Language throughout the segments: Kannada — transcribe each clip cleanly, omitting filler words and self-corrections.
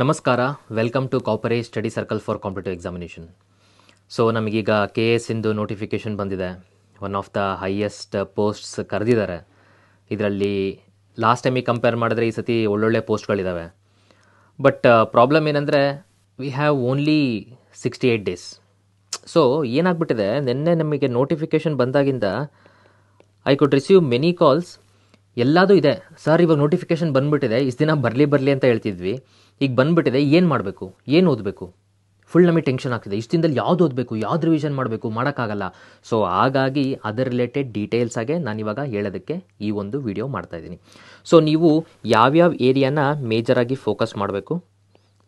ನಮಸ್ಕಾರ, welcome to corporate study circle for competitive examination. So ನಮಗೀಗ KS ಇಂದು ನೋಟಿಫಿಕೇಷನ್ ಬಂದಿದೆ. One of the highest posts ಕರೆದಿದ್ದಾರೆ. ಇದರಲ್ಲಿ ಲಾಸ್ಟ್ ಟೈಮಿಗೆ ಕಂಪೇರ್ ಮಾಡಿದ್ರೆ ಈ ಸತಿ ಒಳ್ಳೊಳ್ಳೆ ಪೋಸ್ಟ್ಗಳಿದ್ದಾವೆ. ಬಟ್ ಪ್ರಾಬ್ಲಮ್ ಏನಂದರೆ we have only 68 days. So ಏನಾಗ್ಬಿಟ್ಟಿದೆ, ನಿನ್ನೆ ನಮಗೆ ನೋಟಿಫಿಕೇಷನ್ ಬಂದಾಗಿಂದ I could receive many calls. ಎಲ್ಲದೂ ಇದೆ, ಸರ್ ಇವಾಗ ನೋಟಿಫಿಕೇಷನ್ ಬಂದುಬಿಟ್ಟಿದೆ, ಇಷ್ಟು ದಿನ ಬರಲಿ ಅಂತ ಹೇಳ್ತಿದ್ವಿ, ಈಗ ಬಂದುಬಿಟ್ಟಿದೆ, ಏನು ಮಾಡಬೇಕು, ಏನು ಓದಬೇಕು, ಫುಲ್ ನಮಗೆ ಟೆನ್ಷನ್ ಆಗ್ತಿದೆ. ಇಷ್ಟು ದಿನದಲ್ಲಿ ಯಾವ್ದು ಓದಬೇಕು, ಯಾವ್ದು ರಿವಿಷನ್ ಮಾಡಬೇಕು, ಮಾಡೋಕ್ಕಾಗಲ್ಲ. ಸೊ ಹಾಗಾಗಿ ಅದರ್ ರಿಲೇಟೆಡ್ ಡೀಟೇಲ್ಸ್ ಆಗಿ ನಾನಿವಾಗ ಹೇಳೋದಕ್ಕೆ ಈ ಒಂದು ವಿಡಿಯೋ ಮಾಡ್ತಾಯಿದ್ದೀನಿ. ಸೊ ನೀವು ಯಾವ್ಯಾವ ಏರಿಯಾನ ಮೇಜರಾಗಿ ಫೋಕಸ್ ಮಾಡಬೇಕು,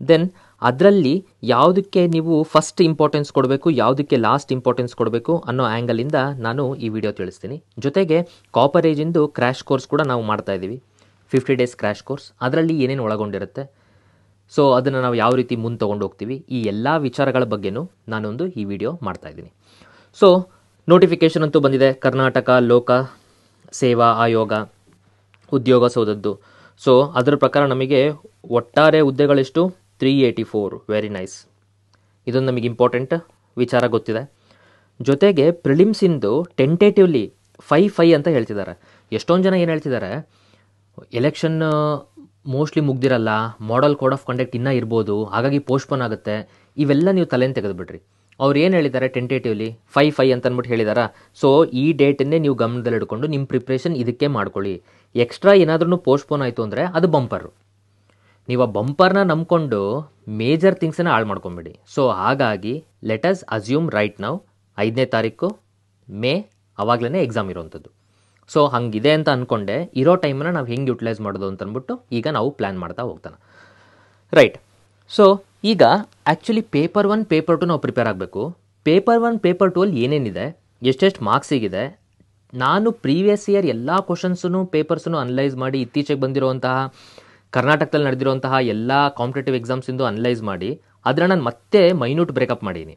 ದೆನ್ ಅದರಲ್ಲಿ ಯಾವುದಕ್ಕೆ ನೀವು ಫಸ್ಟ್ ಇಂಪಾರ್ಟೆನ್ಸ್ ಕೊಡಬೇಕು, ಯಾವುದಕ್ಕೆ ಲಾಸ್ಟ್ ಇಂಪಾರ್ಟೆನ್ಸ್ ಕೊಡಬೇಕು ಅನ್ನೋ ಆ್ಯಂಗಲಿಂದ ನಾನು ಈ ವಿಡಿಯೋ ತಿಳಿಸ್ತೀನಿ. ಜೊತೆಗೆ ಕಾಪರೇಜಿಂದು ಕ್ರ್ಯಾಶ್ ಕೋರ್ಸ್ ಕೂಡ ನಾವು ಮಾಡ್ತಾಯಿದ್ದೀವಿ, 50 ಡೇಸ್ ಕ್ರ್ಯಾಶ್ ಕೋರ್ಸ್. ಅದರಲ್ಲಿ ಏನೇನು ಒಳಗೊಂಡಿರುತ್ತೆ, ಸೊ ಅದನ್ನು ನಾವು ಯಾವ ರೀತಿ ಮುಂದೆ ತೊಗೊಂಡು ಹೋಗ್ತೀವಿ, ಈ ಎಲ್ಲ ವಿಚಾರಗಳ ಬಗ್ಗೆನೂ ನಾನೊಂದು ಈ ವಿಡಿಯೋ ಮಾಡ್ತಾಯಿದ್ದೀನಿ. ಸೊ ನೋಟಿಫಿಕೇಷನ್ ಅಂತೂ ಬಂದಿದೆ, ಕರ್ನಾಟಕ ಲೋಕ ಸೇವಾ ಆಯೋಗ ಉದ್ಯೋಗ ಸೌಧದ್ದು. ಸೊ ಅದರ ಪ್ರಕಾರ ನಮಗೆ ಒಟ್ಟಾರೆ ಹುದ್ದೆಗಳೆಷ್ಟು 384. Very nice. ಇದೊಂದು ನಮಗೆ ಇಂಪಾರ್ಟೆಂಟ್ ವಿಚಾರ ಗೊತ್ತಿದೆ. ಜೊತೆಗೆ ಪ್ರಿಲಿಮ್ಸಿಂದು ಟೆಂಟೇಟಿವ್ಲಿ 5 ಅಂತ ಹೇಳ್ತಿದ್ದಾರೆ. ಎಷ್ಟೊಂದು ಜನ ಏನು ಹೇಳ್ತಿದ್ದಾರೆ, ಎಲೆಕ್ಷನ್ ಮೋಸ್ಟ್ಲಿ ಮುಗ್ದಿರಲ್ಲ, ಮಾಡಲ್ ಕೋಡ್ ಆಫ್ ಕಂಡಕ್ಟ್ ಇನ್ನೂ ಇರ್ಬೋದು, ಹಾಗಾಗಿ ಪೋಸ್ಟ್ಪೋನ್ ಆಗುತ್ತೆ. ಇವೆಲ್ಲ ನೀವು ತಲೆಯನ್ನು ತೆಗೆದುಬಿಡ್ರಿ. ಅವ್ರು ಏನು ಹೇಳಿದ್ದಾರೆ, ಟೆಂಟೇಟಿವ್ಲಿ 5 ಅಂತ ಅಂದ್ಬಿಟ್ಟು ಹೇಳಿದಾರಾ. ಸೊ ಈ ಡೇಟನ್ನೇ ನೀವು ಗಮನದಲ್ಲಿ ಇಟ್ಕೊಂಡು ನಿಮ್ಮ ಪ್ರಿಪ್ರೇಷನ್ ಇದಕ್ಕೆ ಮಾಡ್ಕೊಳ್ಳಿ. ಎಕ್ಸ್ಟ್ರಾ ಏನಾದ್ರೂ ಪೋಸ್ಟ್ಪೋನ್ ಆಯಿತು ಅಂದರೆ ಅದು ಬಂಪರು. ನೀವು ಆ ಬಂಪರ್ನ ನಂಬ್ಕೊಂಡು ಮೇಜರ್ ಥಿಂಗ್ಸನ್ನು ಹಾಳು ಮಾಡ್ಕೊಂಬಿಡಿ. ಸೊ ಹಾಗಾಗಿ ಲೆಟ್ ಅಸ್ ಅಸ್ಯೂಮ್ ರೈಟ್ ನಾವು 5ನೇ ತಾರೀಕು ಮೇ ಆವಾಗಲೇ ಎಕ್ಸಾಮ್ ಇರೋವಂಥದ್ದು. ಸೊ ಹಂಗಿದೆ ಅಂತ ಅಂದ್ಕೊಂಡೆ ಇರೋ ಟೈಮನ್ನು ನಾವು ಹೆಂಗೆ ಯುಟಿಲೈಸ್ ಮಾಡೋದು ಅಂತ ಅಂದ್ಬಿಟ್ಟು ಈಗ ನಾವು ಪ್ಲ್ಯಾನ್ ಮಾಡ್ತಾ ಹೋಗ್ತಾನೆ. ರೈಟ್. ಸೊ ಈಗ ಆ್ಯಕ್ಚುಲಿ ಪೇಪರ್ 1 ಪೇಪರ್ 2 ನಾವು ಪ್ರಿಪೇರ್ ಆಗಬೇಕು. ಪೇಪರ್ 1 ಪೇಪರ್ 2 ಅಲ್ಲಿ ಏನೇನಿದೆ, ಎಷ್ಟೆಷ್ಟು ಮಾರ್ಕ್ಸಿಗಿದೆ, ನಾನು ಪ್ರೀವಿಯಸ್ ಇಯರ್ ಎಲ್ಲ ಕ್ವಶನ್ಸನ್ನು ಪೇಪರ್ಸನ್ನು ಅನಲೈಸ್ ಮಾಡಿ, ಇತ್ತೀಚೆಗೆ ಬಂದಿರುವಂತಹ ಕರ್ನಾಟಕದಲ್ಲಿ ನಡೆದಿರುವಂತಹ ಎಲ್ಲ ಕಾಂಪಿಟೇಟಿವ್ ಎಕ್ಸಾಮ್ಸಿಂದು ಅನಲೈಸ್ ಮಾಡಿ ಅದನ್ನು ನಾನು ಮತ್ತೆ ಮೈನ್ಯೂಟ್ ಬ್ರೇಕಪ್ ಮಾಡೀನಿ.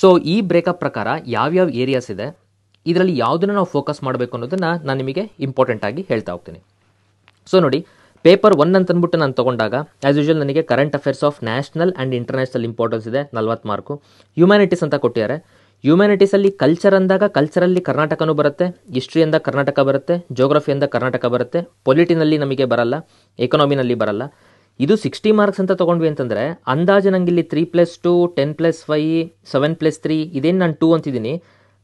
ಸೊ ಈ ಬ್ರೇಕಪ್ ಪ್ರಕಾರ ಯಾವ್ಯಾವ ಏರಿಯಾಸ್ ಇದೆ, ಇದರಲ್ಲಿ ಯಾವುದನ್ನು ನಾವು ಫೋಕಸ್ ಮಾಡಬೇಕು ಅನ್ನೋದನ್ನು ನಾನು ನಿಮಗೆ ಇಂಪಾರ್ಟೆಂಟಾಗಿ ಹೇಳ್ತಾ ಹೋಗ್ತೀನಿ. ಸೊ ನೋಡಿ, ಪೇಪರ್ 1 ಅಂತ ಅಂದ್ಬಿಟ್ಟು ನಾನು ತೊಗೊಂಡಾಗ ಆ್ಯಸ್ ಯೂಶುವಲ್ ನನಗೆ current affairs of national and international importance ಇದೆ, 40 ಮಾರ್ಕು. ಹ್ಯುಮ್ಯಾನಿಟೀಸ್ ಅಂತ ಕೊಟ್ಟಿದ್ದಾರೆ. ಹ್ಯುಮ್ಯಾನಿಟೀಸಲ್ಲಿ ಕಲ್ಚರ್ ಅಂದಾಗ ಕಲ್ಚರಲ್ಲಿ ಕರ್ನಾಟಕನೂ ಬರುತ್ತೆ, ಹಿಸ್ಟ್ರಿಯಿಂದ ಕರ್ನಾಟಕ ಬರುತ್ತೆ, ಜೋಗ್ರಫಿಯಿಂದ ಕರ್ನಾಟಕ ಬರುತ್ತೆ, ಪೊಲಿಟಿನಲ್ಲಿ ನಮಗೆ ಬರಲ್ಲ, ಎಕನಾಮಿನಲ್ಲಿ ಬರಲ್ಲ. ಇದು 60 ಮಾರ್ಕ್ಸ್ ಅಂತ ತೊಗೊಂಡ್ವಿ ಅಂತಂದರೆ ಅಂದಾಜು ನನಗೆ ಇಲ್ಲಿ 3+2 10+5 7+3 ಇದೇನು ನಾನು 2 ಅಂತಿದ್ದೀನಿ.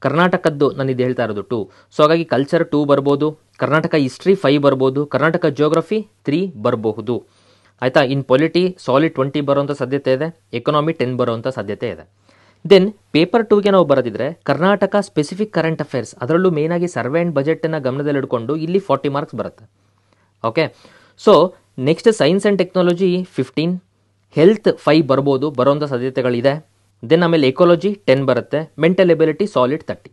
ಕರ್ನಾಟಕದ್ದು ನಾನು ಇದು ಹೇಳ್ತಾ ಇರೋದು 2. ಸೊ ಹಾಗಾಗಿ ಕಲ್ಚರ್ 2 ಬರ್ಬೋದು, ಕರ್ನಾಟಕ ಹಿಸ್ಟ್ರಿ 5 ಬರ್ಬೋದು, ಕರ್ನಾಟಕ ಜಿಯೋಗ್ರಫಿ 3 ಬರಬಹುದು. ಆಯಿತಾ. ಇನ್ ಪೊಲಿಟಿ ಸಾಲಿಡ್ 20 ಬರೋವಂಥ ಸಾಧ್ಯತೆ ಇದೆ, ಎಕನಾಮಿ 10 ಬರೋವಂಥ ಸಾಧ್ಯತೆ ಇದೆ. ದೆನ್ ಪೇಪರ್ 2ಗೆ ನಾವು ಬರೋದಿದ್ರೆ ಕರ್ನಾಟಕ ಸ್ಪೆಸಿಫಿಕ್ ಕರೆಂಟ್ ಅಫೇರ್ಸ್, ಅದರಲ್ಲೂ ಮೇಯ್ನಾಗಿ ಸರ್ವೆ ಆ್ಯಂಡ್ ಬಜೆಟನ್ನು ಗಮನದಲ್ಲಿ ಇಟ್ಕೊಂಡು ಇಲ್ಲಿ 40 ಮಾರ್ಕ್ಸ್ ಬರುತ್ತೆ. Okay. So next science and technology 15, health 5 ಬರ್ಬೋದು, ಬರೋವಂಥ ಸಾಧ್ಯತೆಗಳಿದೆ. ದೆನ್ ಆಮೇಲೆ ಎಕಾಲಜಿ 10 ಬರುತ್ತೆ, ಮೆಂಟಲ್ ಎಬಿಲಿಟಿ ಸಾಲಿಡ್ 30.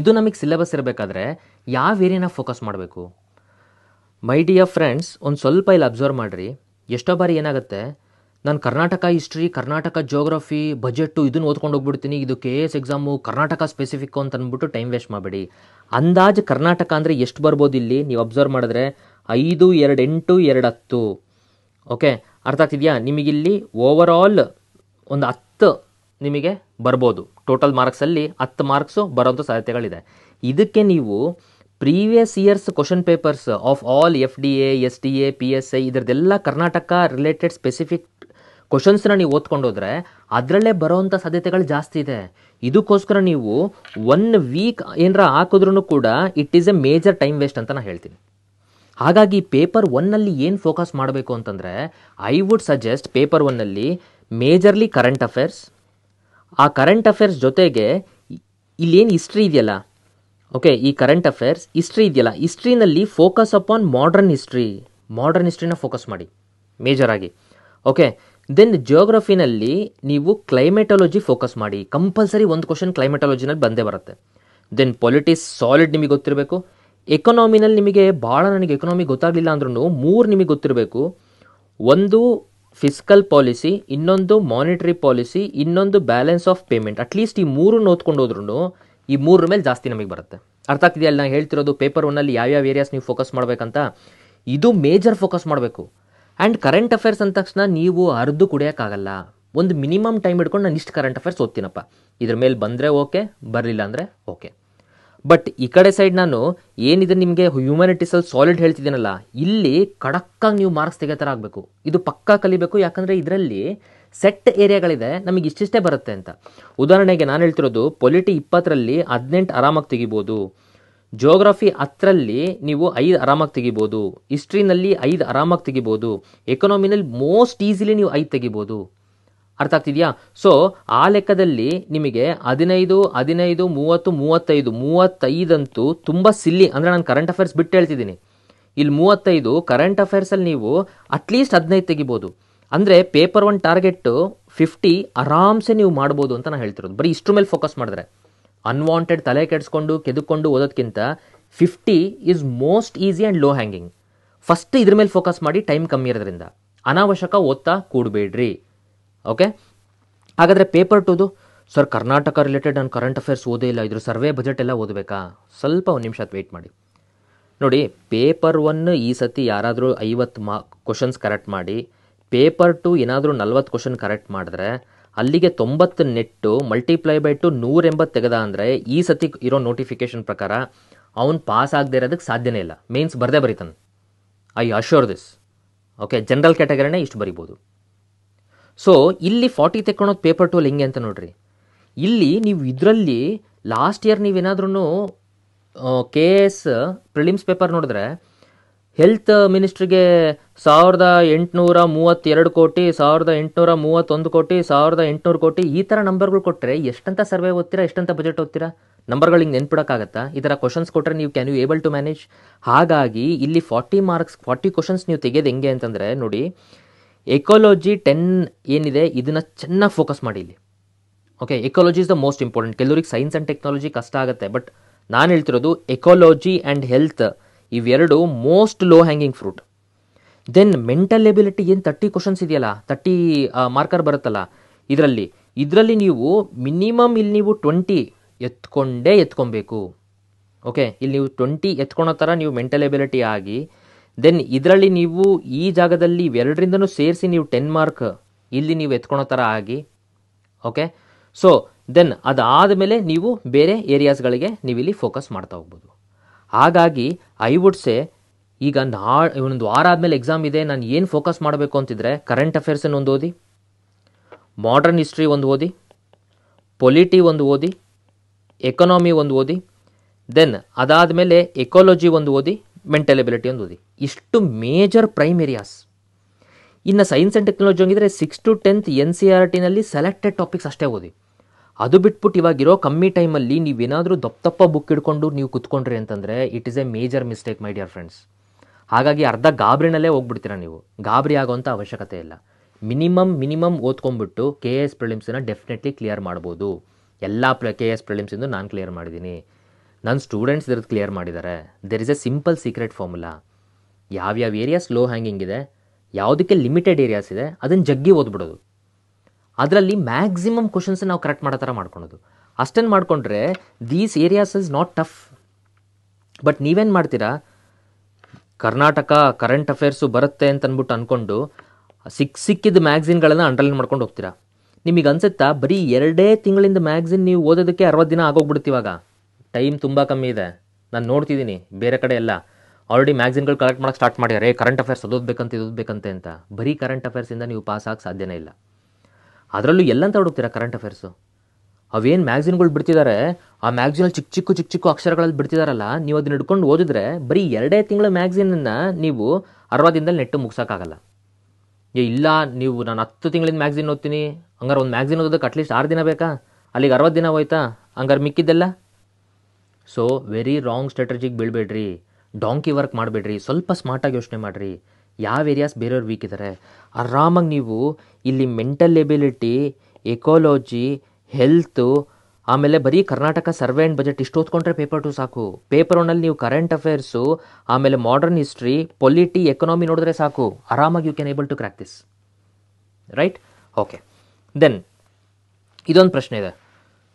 ಇದು ನಮಗೆ ಸಿಲೆಬಸ್ ಇರಬೇಕಾದ್ರೆ ಯಾವ ಏರಿಯಾನ ಫೋಕಸ್ ಮಾಡಬೇಕು? ಮೈ ಡಿಯರ್ ಫ್ರೆಂಡ್ಸ್, ಒಂದು ಸ್ವಲ್ಪ ಇಲ್ಲಿ ಅಬ್ಸರ್ವ್ ಮಾಡಿರಿ. ಎಷ್ಟೋ ಬಾರಿ ಏನಾಗುತ್ತೆ, ನಾನು Karnataka history, Karnataka geography, budget ಇದನ್ನು ಓದ್ಕೊಂಡು ಹೋಗ್ಬಿಡ್ತೀನಿ, ಇದು KS ಎಕ್ಸಾಮು ಕರ್ನಾಟಕ ಸ್ಪೆಸಿಫಿಕ್ಕು ಅಂತ ಅಂದ್ಬಿಟ್ಟು ಟೈಮ್ ವೇಸ್ಟ್ ಮಾಡಬೇಡಿ. ಅಂದಾಜು ಕರ್ನಾಟಕ ಅಂದರೆ ಎಷ್ಟು ಬರ್ಬೋದು ಇಲ್ಲಿ ನೀವು ಅಬ್ಸರ್ವ್ ಮಾಡಿದ್ರೆ 5, 2, 8, 2, 10. ಓಕೆ, ಅರ್ಥ ಆಗ್ತಿದೆಯಾ? ನಿಮಗಿಲ್ಲಿ ಓವರ್ ಆಲ್ ಒಂದು 10 ನಿಮಗೆ ಬರ್ಬೋದು. ಟೋಟಲ್ ಮಾರ್ಕ್ಸಲ್ಲಿ 10 ಮಾರ್ಕ್ಸು ಬರೋಂಥ ಸಾಧ್ಯತೆಗಳಿದೆ. ಇದಕ್ಕೆ ನೀವು previous years question papers of all FDA, SDA, PSI ಇದರದೆಲ್ಲ ಕರ್ನಾಟಕ ರಿಲೇಟೆಡ್ ಸ್ಪೆಸಿಫಿಕ್ ಕ್ವಶನ್ಸ್ನ ನೀವು ಓದ್ಕೊಂಡೋದ್ರೆ ಅದರಲ್ಲೇ ಬರೋವಂಥ ಸಾಧ್ಯತೆಗಳು ಜಾಸ್ತಿ ಇದೆ. ಇದಕ್ಕೋಸ್ಕರ ನೀವು 1 ವೀಕ್ ಏನಾರ ಹಾಕಿದ್ರೂ ಕೂಡ it is A major time waste ಅಂತ ನಾನು ಹೇಳ್ತೀನಿ. ಹಾಗಾಗಿ ಪೇಪರ್ 1ನಲ್ಲಿ ಏನು ಫೋಕಸ್ ಮಾಡಬೇಕು ಅಂತಂದರೆ ಐ ವುಡ್ ಸಜೆಸ್ಟ್ ಪೇಪರ್ 1ನಲ್ಲಿ ಮೇಜರ್ಲಿ ಕರೆಂಟ್ ಅಫೇರ್ಸ್. ಆ ಕರೆಂಟ್ ಅಫೇರ್ಸ್ ಜೊತೆಗೆ ಇಲ್ಲೇನು ಹಿಸ್ಟ್ರಿ ಇದೆಯಲ್ಲ, ಓಕೆ, ಈ ಕರೆಂಟ್ ಅಫೇರ್ಸ್ ಹಿಸ್ಟ್ರಿ ಇದೆಯಲ್ಲ, ಹಿಸ್ಟ್ರಿನಲ್ಲಿ ಫೋಕಸ್ ಅಪಾನ್ ಮಾಡರ್ನ್ ಹಿಸ್ಟ್ರಿನ ಫೋಕಸ್ ಮಾಡಿ ಮೇಜರಾಗಿ. ಓಕೆ. ದೆನ್ ಜಿಯೋಗ್ರಫಿನಲ್ಲಿ ನೀವು ಕ್ಲೈಮೆಟಾಲಜಿ ಫೋಕಸ್ ಮಾಡಿ, ಕಂಪಲ್ಸರಿ ಒಂದು ಕ್ವಶನ್ ಕ್ಲೈಮೆಟಾಲಜಿನಲ್ಲಿ ಬಂದೇ ಬರುತ್ತೆ. ದೆನ್ ಪೊಲಿಟಿಕ್ಸ್ ಸಾಲಿಡ್ ನಿಮಗೆ ಗೊತ್ತಿರಬೇಕು. ಎಕನಾಮಿನಲ್ಲಿ ನಿಮಗೆ ಭಾಳ, ನನಗೆ ಎಕನಾಮಿ ಗೊತ್ತಾಗಲಿಲ್ಲ ಅಂದ್ರೂ 3 ನಿಮಗೆ ಗೊತ್ತಿರಬೇಕು. ಒಂದು ಫಿಸ್ಕಲ್ ಪಾಲಿಸಿ, ಇನ್ನೊಂದು ಮಾನಿಟರಿ ಪಾಲಿಸಿ, ಇನ್ನೊಂದು ಬ್ಯಾಲೆನ್ಸ್ ಆಫ್ ಪೇಮೆಂಟ್. ಅಟ್ಲೀಸ್ಟ್ ಈ 3 ಓದ್ಕೊಂಡು ಹೋದ್ರೂ ಈ 3 ಮೇಲೆ ಜಾಸ್ತಿ ನಮಗೆ ಬರುತ್ತೆ. ಅರ್ಥ ಆಗ್ತಿದೆಯಲ್ಲ ನಾನು ಹೇಳ್ತಿರೋದು? ಪೇಪರ್ 1ನಲ್ಲಿ ಯಾವ್ಯಾವ ಏರಿಯಾಸ್ ನೀವು ಫೋಕಸ್ ಮಾಡಬೇಕಂತ, ಇದು ಮೇಜರ್ ಫೋಕಸ್ ಮಾಡಬೇಕು. ಆ್ಯಂಡ್ ಕರೆಂಟ್ ಅಫೇರ್ಸ್ ಅಂದ ತಕ್ಷಣ ನೀವು ಅರ್ದು ಕುಡಿಯೋಕ್ಕಾಗಲ್ಲ. ಒಂದು ಮಿನಿಮಮ್ ಟೈಮ್ ಹಿಡ್ಕೊಂಡು ನಾನು ಇಷ್ಟು ಕರೆಂಟ್ ಅಫೇರ್ಸ್ ಓದ್ತೀನಪ್ಪ, ಇದ್ರ ಮೇಲೆ ಬಂದರೆ ಓಕೆ, ಬರಲಿಲ್ಲ ಅಂದರೆ ಓಕೆ. ಬಟ್ ಈ ಕಡೆ ಸೈಡ್ ನಾನು ಏನಿದೆ ನಿಮಗೆ ಹ್ಯೂಮ್ಯಾನಿಟೀಸಲ್ಲಿ ಸಾಲಿಡ್ ಹೇಳ್ತಿದ್ದೀನಲ್ಲ, ಇಲ್ಲಿ ಕಡಕ್ಕಾಗಿ ನೀವು ಮಾರ್ಕ್ಸ್ ತೆಗೆೋ ಥರ ಆಗಬೇಕು. ಇದು ಪಕ್ಕಾ ಕಲಿಬೇಕು, ಯಾಕಂದರೆ ಇದರಲ್ಲಿ ಸೆಟ್ ಏರಿಯಾಗಳಿದೆ, ನಮಗೆ ಇಷ್ಟಿಷ್ಟೇ ಬರುತ್ತೆ ಅಂತ. ಉದಾಹರಣೆಗೆ ನಾನು ಹೇಳ್ತಿರೋದು ಪೊಲಿಟಿ 20ರಲ್ಲಿ 18 ಆರಾಮಾಗಿ ತೆಗಿಬೋದು, ಜಿಯೋಗ್ರಫಿ 10ರಲ್ಲಿ ನೀವು 5 ಆರಾಮಾಗಿ ತೆಗಿಬೋದು, ಹಿಸ್ಟ್ರಿನಲ್ಲಿ 5 ಆರಾಮಾಗಿ ತೆಗಿಬೋದು, ಎಕನಾಮಿನಲ್ಲಿ ಮೋಸ್ಟ್ ಈಸಿಲಿ ನೀವು 5 ತೆಗಿಬೋದು. ಅರ್ಥ ಆಗ್ತಿದೆಯಾ? ಸೊ ಆ ಲೆಕ್ಕದಲ್ಲಿ ನಿಮಗೆ 15, 15, 30, 35, 35 ಅಂತೂ ತುಂಬ ಸಿಲ್ಲಿ. ಅಂದರೆ ನಾನು ಕರೆಂಟ್ ಅಫೇರ್ಸ್ ಬಿಟ್ಟು ಹೇಳ್ತಿದ್ದೀನಿ. ಇಲ್ಲಿ 35 ಕರೆಂಟ್ ಅಫೇರ್ಸಲ್ಲಿ ನೀವು ಅಟ್ಲೀಸ್ಟ್ 15 ತೆಗಿಬೋದು. ಅಂದರೆ ಪೇಪರ್ 1 ಟಾರ್ಗೆಟ್ಟು 50 ಆರಾಮ್ಸೆ ನೀವು ಮಾಡ್ಬೋದು ಅಂತ ನಾನು ಹೇಳ್ತಿರೋದು. ಬರೀ ಇಷ್ಟ್ರ ಮೇಲೆ ಫೋಕಸ್ ಮಾಡಿದ್ರೆ, ಅನ್ವಾಂಟೆಡ್ ತಲೆ ಕೆಡಿಸ್ಕೊಂಡು ಕೆದಕೊಂಡು ಓದೋದಕ್ಕಿಂತ 50 is most easy and low hanging. First ಇದ್ರ ಮೇಲೆ ಫೋಕಸ್ ಮಾಡಿ, ಟೈಮ್ ಕಮ್ಮಿ ಇರೋದ್ರಿಂದ ಅನಾವಶ್ಯಕ ಓದ್ತಾ ಕೂಡಬೇಡ್ರಿ. ಓಕೆ, ಹಾಗಾದರೆ ಪೇಪರ್ 2ದು ಸರ್ ಕರ್ನಾಟಕ ರಿಲೇಟೆಡ್ ನಾನು ಕರೆಂಟ್ ಅಫೇರ್ಸ್ ಓದೇ ಇಲ್ಲ, ಇದ್ರ ಸರ್ವೆ ಬಜೆಟ್ ಎಲ್ಲ ಓದಬೇಕಾ? ಸ್ವಲ್ಪ ಒಂದು ನಿಮಿಷ ವೆಯ್ಟ್ ಮಾಡಿ. ನೋಡಿ, ಪೇಪರ್ 1 ಈ ಸತಿ ಯಾರಾದರೂ 50 ಕ್ವಶನ್ಸ್ ಕರೆಕ್ಟ್ ಮಾಡಿ, ಪೇಪರ್ 2 ಏನಾದರೂ 40 ಕ್ವಶನ್ ಕರೆಕ್ಟ್ ಮಾಡಿದ್ರೆ ಅಲ್ಲಿಗೆ 90 ನೆಟ್ಟು ಮಲ್ಟಿಪ್ಲೈ ಬೈ 2 180 ತೆಗೆದ ಅಂದರೆ ಈ ಸತಿ ಇರೋ ನೋಟಿಫಿಕೇಶನ್ ಪ್ರಕಾರ ಅವ್ನು ಪಾಸ್ ಆಗದೆ ಇರೋದಕ್ಕೆ ಸಾಧ್ಯನೇ ಇಲ್ಲ. ಮೇನ್ಸ್ ಬರದೇ ಬರೀತಾನೆ, I assure this. Okay, general ಕ್ಯಾಟಗರಿನೇ ಇಷ್ಟು ಬರಿಬೋದು. ಸೊ ಇಲ್ಲಿ 40 ತೆಕ್ಕೊಳೋದು ಪೇಪರ್ 2 ಹೆಂಗೆ ಅಂತ ನೋಡ್ರಿ. ಇಲ್ಲಿ ನೀವು ಇದರಲ್ಲಿ ಲಾಸ್ಟ್ ಇಯರ್ ನೀವೇನಾದ್ರೂ KS ಪ್ರಿಲಿಮ್ಸ್ ಪೇಪರ್ ನೋಡಿದ್ರೆ ಹೆಲ್ತ್ ಮಿನಿಸ್ಟ್ರಿಗೆ 1832 ಕೋಟಿ, 1831 ಕೋಟಿ, 1800 ಕೋಟಿ ಈ ಥರ ನಂಬರ್ಗಳು ಕೊಟ್ಟರೆ ಎಷ್ಟಂತ ಸರ್ವೆ ಓದ್ತೀರಾ, ಎಷ್ಟಂತ ಬಜೆಟ್ ಓದ್ತೀರಾ? ನಂಬರ್ಗಳು ಹಿಂಗೆ ನೆನ್ಪಿಡೋಕ್ಕಾಗತ್ತಾ? ಈ ಥರ ಕ್ವಶನ್ಸ್ ಕೊಟ್ಟರೆ ನೀವು can you able to manage? ಹಾಗಾಗಿ ಇಲ್ಲಿ 40 ಮಾರ್ಕ್ಸ್ 40 ಕ್ವಶನ್ಸ್ ನೀವು ತೆಗೆಯೋದು ಹೆಂಗೆ ಅಂತಂದರೆ ನೋಡಿ, ಎಕಾಲಜಿ 10 ಏನಿದೆ ಇದನ್ನು ಚೆನ್ನಾಗಿ ಫೋಕಸ್ ಮಾಡಿ ಇಲ್ಲಿ. Okay, ecology is the most important. ಕೆಲವರಿಗೆ ಸೈನ್ಸ್ ಆ್ಯಂಡ್ ಟೆಕ್ನಾಲಜಿ ಕಷ್ಟ ಆಗುತ್ತೆ, ಬಟ್ ನಾನು ಹೇಳ್ತಿರೋದು ಎಕಾಲಜಿ ಆ್ಯಂಡ್ ಹೆಲ್ತ್ ಇವೆರಡು most low hanging fruit. Then mental ability ಏನು 30 ಕ್ವಶನ್ಸ್ ಇದೆಯಲ್ಲ, 30 ಮಾರ್ಕರ್ ಬರುತ್ತಲ್ಲ, ಇದರಲ್ಲಿ ನೀವು ಮಿನಿಮಮ್ ಇಲ್ಲಿ ನೀವು 20 ಎತ್ಕೊಬೇಕು. ಓಕೆ, ಇಲ್ಲಿ ನೀವು 20 ಎತ್ಕೊಳೋ ಥರ ನೀವು ಮೆಂಟಲ್ ಎಬಿಲಿಟಿ ಆಗಿ, ದೆನ್ ಇದರಲ್ಲಿ ನೀವು ಈ ಜಾಗದಲ್ಲಿ ಇವೆರಡರಿಂದನೂ ಸೇರಿಸಿ ನೀವು 10 ಮಾರ್ಕ್ ಇಲ್ಲಿ ನೀವು ಎತ್ಕೊಳೋ ಥರ ಆಗಿ. ಓಕೆ, ಸೊ ದೆನ್ ಅದಾದಮೇಲೆ ನೀವು ಬೇರೆ ಏರಿಯಾಸ್ಗಳಿಗೆ ನೀವು ಇಲ್ಲಿ ಫೋಕಸ್ ಮಾಡ್ತಾ ಹೋಗ್ಬೋದು. ಹಾಗಾಗಿ ಐ ವುಡ್ ಸೇ ಈಗ ಒಂದು ವಾರ ಆದಮೇಲೆ ಎಕ್ಸಾಮ್ ಇದೆ, ನಾನು ಏನು ಫೋಕಸ್ ಮಾಡಬೇಕು ಅಂತಿದ್ರೆ ಕರೆಂಟ್ ಅಫೇರ್ಸನ್ನು ಒಂದು ಓದಿ, ಮಾಡರ್ನ್ ಹಿಸ್ಟ್ರಿ ಒಂದು ಓದಿ, ಪೊಲಿಟಿ ಒಂದು ಓದಿ, ಎಕನಾಮಿ ಒಂದು ಓದಿ, ದೆನ್ ಅದಾದಮೇಲೆ ಎಕಾಲಜಿ ಒಂದು ಓದಿ, ಮೆಂಟಲ್ ಎಬಿಲಿಟಿ ಒಂದು ಓದಿ. ಇಷ್ಟು ಮೇಜರ್ ಪ್ರೈಮ್ ಏರಿಯಾಸ್. ಇನ್ನು ಸೈನ್ಸ್ ಆ್ಯಂಡ್ ಟೆಕ್ನಾಲಜಿ ಹೋಗಿದ್ರೆ 6 to 10th NCERTನಲ್ಲಿ ಸೆಲೆಕ್ಟೆಡ್ ಟಾಪಿಕ್ಸ್ ಅಷ್ಟೇ ಓದಿ. ಅದು ಬಿಟ್ಬಿಟ್ಟು ಇವಾಗಿರೋ ಕಮ್ಮಿ ಟೈಮಲ್ಲಿ ನೀವೇನಾದರೂ ದಪ್ಪ ಬುಕ್ ಹಿಡ್ಕೊಂಡು ನೀವು ಕುತ್ಕೊಂಡ್ರಿ ಅಂತಂದರೆ it is A major mistake my dear friends. ಹಾಗಾಗಿ ಅರ್ಧ ಗಾಬರಿನಲ್ಲೇ ಹೋಗ್ಬಿಡ್ತೀರಾ ನೀವು. ಗಾಬರಿ ಆಗೋವಂಥ ಅವಶ್ಯಕತೆ ಇಲ್ಲ. ಮಿನಿಮಮ್ ಓದ್ಕೊಂಡ್ಬಿಟ್ಟು KS ಪ್ರಿಲಿಮ್ಸನ್ನು ಡೆಫಿನೆಟ್ಲಿ ಕ್ಲಿಯರ್ ಮಾಡ್ಬೋದು. ಎಲ್ಲ KS ಪ್ರಿಲಿಮ್ಸಿಂದು ನಾನು ಕ್ಲಿಯರ್ ಮಾಡಿದ್ದೀನಿ, ನನ್ನ ಸ್ಟೂಡೆಂಟ್ಸ್ ಇದ್ರದ್ದು ಕ್ಲಿಯರ್ ಮಾಡಿದ್ದಾರೆ. There is A simple secret formula. ಯಾವ್ಯಾವ ಏರಿಯಾಸ್ ಲೋ ಹ್ಯಾಂಗಿಂಗ್ ಇದೆ, ಯಾವುದಕ್ಕೆ ಲಿಮಿಟೆಡ್ ಏರಿಯಾಸ್ ಇದೆ, ಅದನ್ನು ಜಗ್ಗಿ ಓದ್ಬಿಡೋದು. ಅದರಲ್ಲಿ ಮ್ಯಾಕ್ಸಿಮಮ್ ಕ್ವಶನ್ಸ್ ನಾವು ಕರೆಕ್ಟ್ ಮಾಡೋ ಥರ ಮಾಡ್ಕೊಳೋದು. ಅಷ್ಟನ್ನು ಮಾಡಿಕೊಂಡ್ರೆ these areas is not tough. But ನೀವೇನು ಮಾಡ್ತೀರಾ, ಕರ್ನಾಟಕ ಕರೆಂಟ್ ಅಫೇರ್ಸು ಬರುತ್ತೆ ಅಂತ ಅಂದ್ಬಿಟ್ಟು ಅಂದ್ಕೊಂಡು ಸಿಕ್ಕಿದ ಮ್ಯಾಗ್ಝಿನ್ಗಳನ್ನು ಅಂಡರ್ಲೈನ್ ಮಾಡ್ಕೊಂಡು ಹೋಗ್ತೀರಾ. ನಿಮಗೆ ಅನ್ಸುತ್ತಾ ಬರೀ 2 ತಿಂಗಳಿಂದ ಮ್ಯಾಗ್ಝಿನ್ ನೀವು ಓದೋದಕ್ಕೆ 60 ದಿನ ಆಗೋಗ್ಬಿಡ್ತೀವಾಗ? ಟೈಮ್ ತುಂಬ ಕಮ್ಮಿ ಇದೆ. ನಾನು ನೋಡ್ತಿದ್ದೀನಿ ಬೇರೆ ಕಡೆ ಎಲ್ಲ ಆಲ್ರೆಡಿ ಮ್ಯಾಗ್ಝಿನ್ಗಳು ಕಲೆಕ್ಟ್ ಮಾಡೋಕ್ಕೆ ಸ್ಟಾರ್ಟ್ ಮಾಡಿದ್ದಾರೆ. ಕರೆಂಟ್ ಅಫೇರ್ಸ್ ಓದಬೇಕಂತೆ ಅಂತ. ಬರೀ ಕರೆಂಟ್ ಅಫೇರ್ಸಿಂದ ನೀವು ಪಾಸ್ ಆಗೋಕ್ಕೆ ಸಾಧ್ಯನೇ ಇಲ್ಲ. ಅದರಲ್ಲೂ ಎಲ್ಲಂತ ಹುಡುಕ್ತೀರಾ ಕರೆಂಟ್ ಅಫೇರ್ಸು? ಅವೇನು ಮ್ಯಾಗ್ಝಿನ್ಗಳು ಬಿಡ್ತಿದ್ದಾರೆ, ಆ ಮ್ಯಾಗ್ಝಿನಲ್ಲಿ ಚಿಕ್ಕ ಚಿಕ್ಕ ಅಕ್ಷರಗಳಲ್ಲಿ ಬಿಡ್ತಿದಾರಲ್ಲ, ನೀವು ಅದನ್ನ ಹಿಡ್ಕೊಂಡು ಓದಿದ್ರೆ ಬರೀ 2 ತಿಂಗಳ ಮ್ಯಾಗ್ಝಿನನ್ನು ನೀವು 60 ದಿನದಲ್ಲಿ ನೆಟ್ಟು ಮುಗಿಸೋಕ್ಕಾಗಲ್ಲ. ಇಲ್ಲ ನೀವು ನಾನು 10 ತಿಂಗಳಿಂದ ಮ್ಯಾಗ್ಝಿನ್ ಓದ್ತೀನಿ, ಹಂಗಾರೆ ಒಂದು ಮ್ಯಾಗ್ಝಿನ್ ಓದೋದಕ್ಕೆ ಅಟ್ಲೀಸ್ಟ್ 6 ದಿನ ಬೇಕಾ? ಅಲ್ಲಿಗೆ 60 ದಿನ ಹೋಯ್ತಾ? ಹಂಗಾರೆ ಮಿಕ್ಕಿದ್ದೆಲ್ಲ. ಸೊ ವೆರಿ ರಾಂಗ್ ಸ್ಟ್ರಾಟಜಿಗೆ ಬೀಳಬೇಡ್ರಿ, ಡಾಂಕಿ ವರ್ಕ್ ಮಾಡಬೇಡ್ರಿ, ಸ್ವಲ್ಪ ಸ್ಮಾರ್ಟಾಗಿ ಯೋಚನೆ ಮಾಡಿರಿ. ಯಾವ ಏರಿಯಾಸ್ ಬೇರೆಯವ್ರು ವೀಕ್ ಇದ್ದಾರೆ, ಆರಾಮಾಗಿ ನೀವು ಇಲ್ಲಿ ಮೆಂಟಲ್ ಎಬಿಲಿಟಿ, ಎಕಾಲಜಿ, ಹೆಲ್ತು, ಆಮೇಲೆ ಬರೀ ಕರ್ನಾಟಕ ಸರ್ವೆ ಆ್ಯಂಡ್ ಬಜೆಟ್ ಇಷ್ಟು ಓದ್ಕೊಂಡ್ರೆ ಪೇಪರ್ 2 ಸಾಕು. ಪೇಪರ್ 1ಅಲ್ಲಿ ನೀವು ಕರೆಂಟ್ ಅಫೇರ್ಸು, ಆಮೇಲೆ ಮಾಡರ್ನ್ ಹಿಸ್ಟ್ರಿ, ಪೊಲಿಟಿ, ಎಕನಾಮಿ ನೋಡಿದ್ರೆ ಸಾಕು. ಆರಾಮಾಗಿ you can able to crack this, right? Okay, then ಇದೊಂದು ಪ್ರಶ್ನೆ ಇದೆ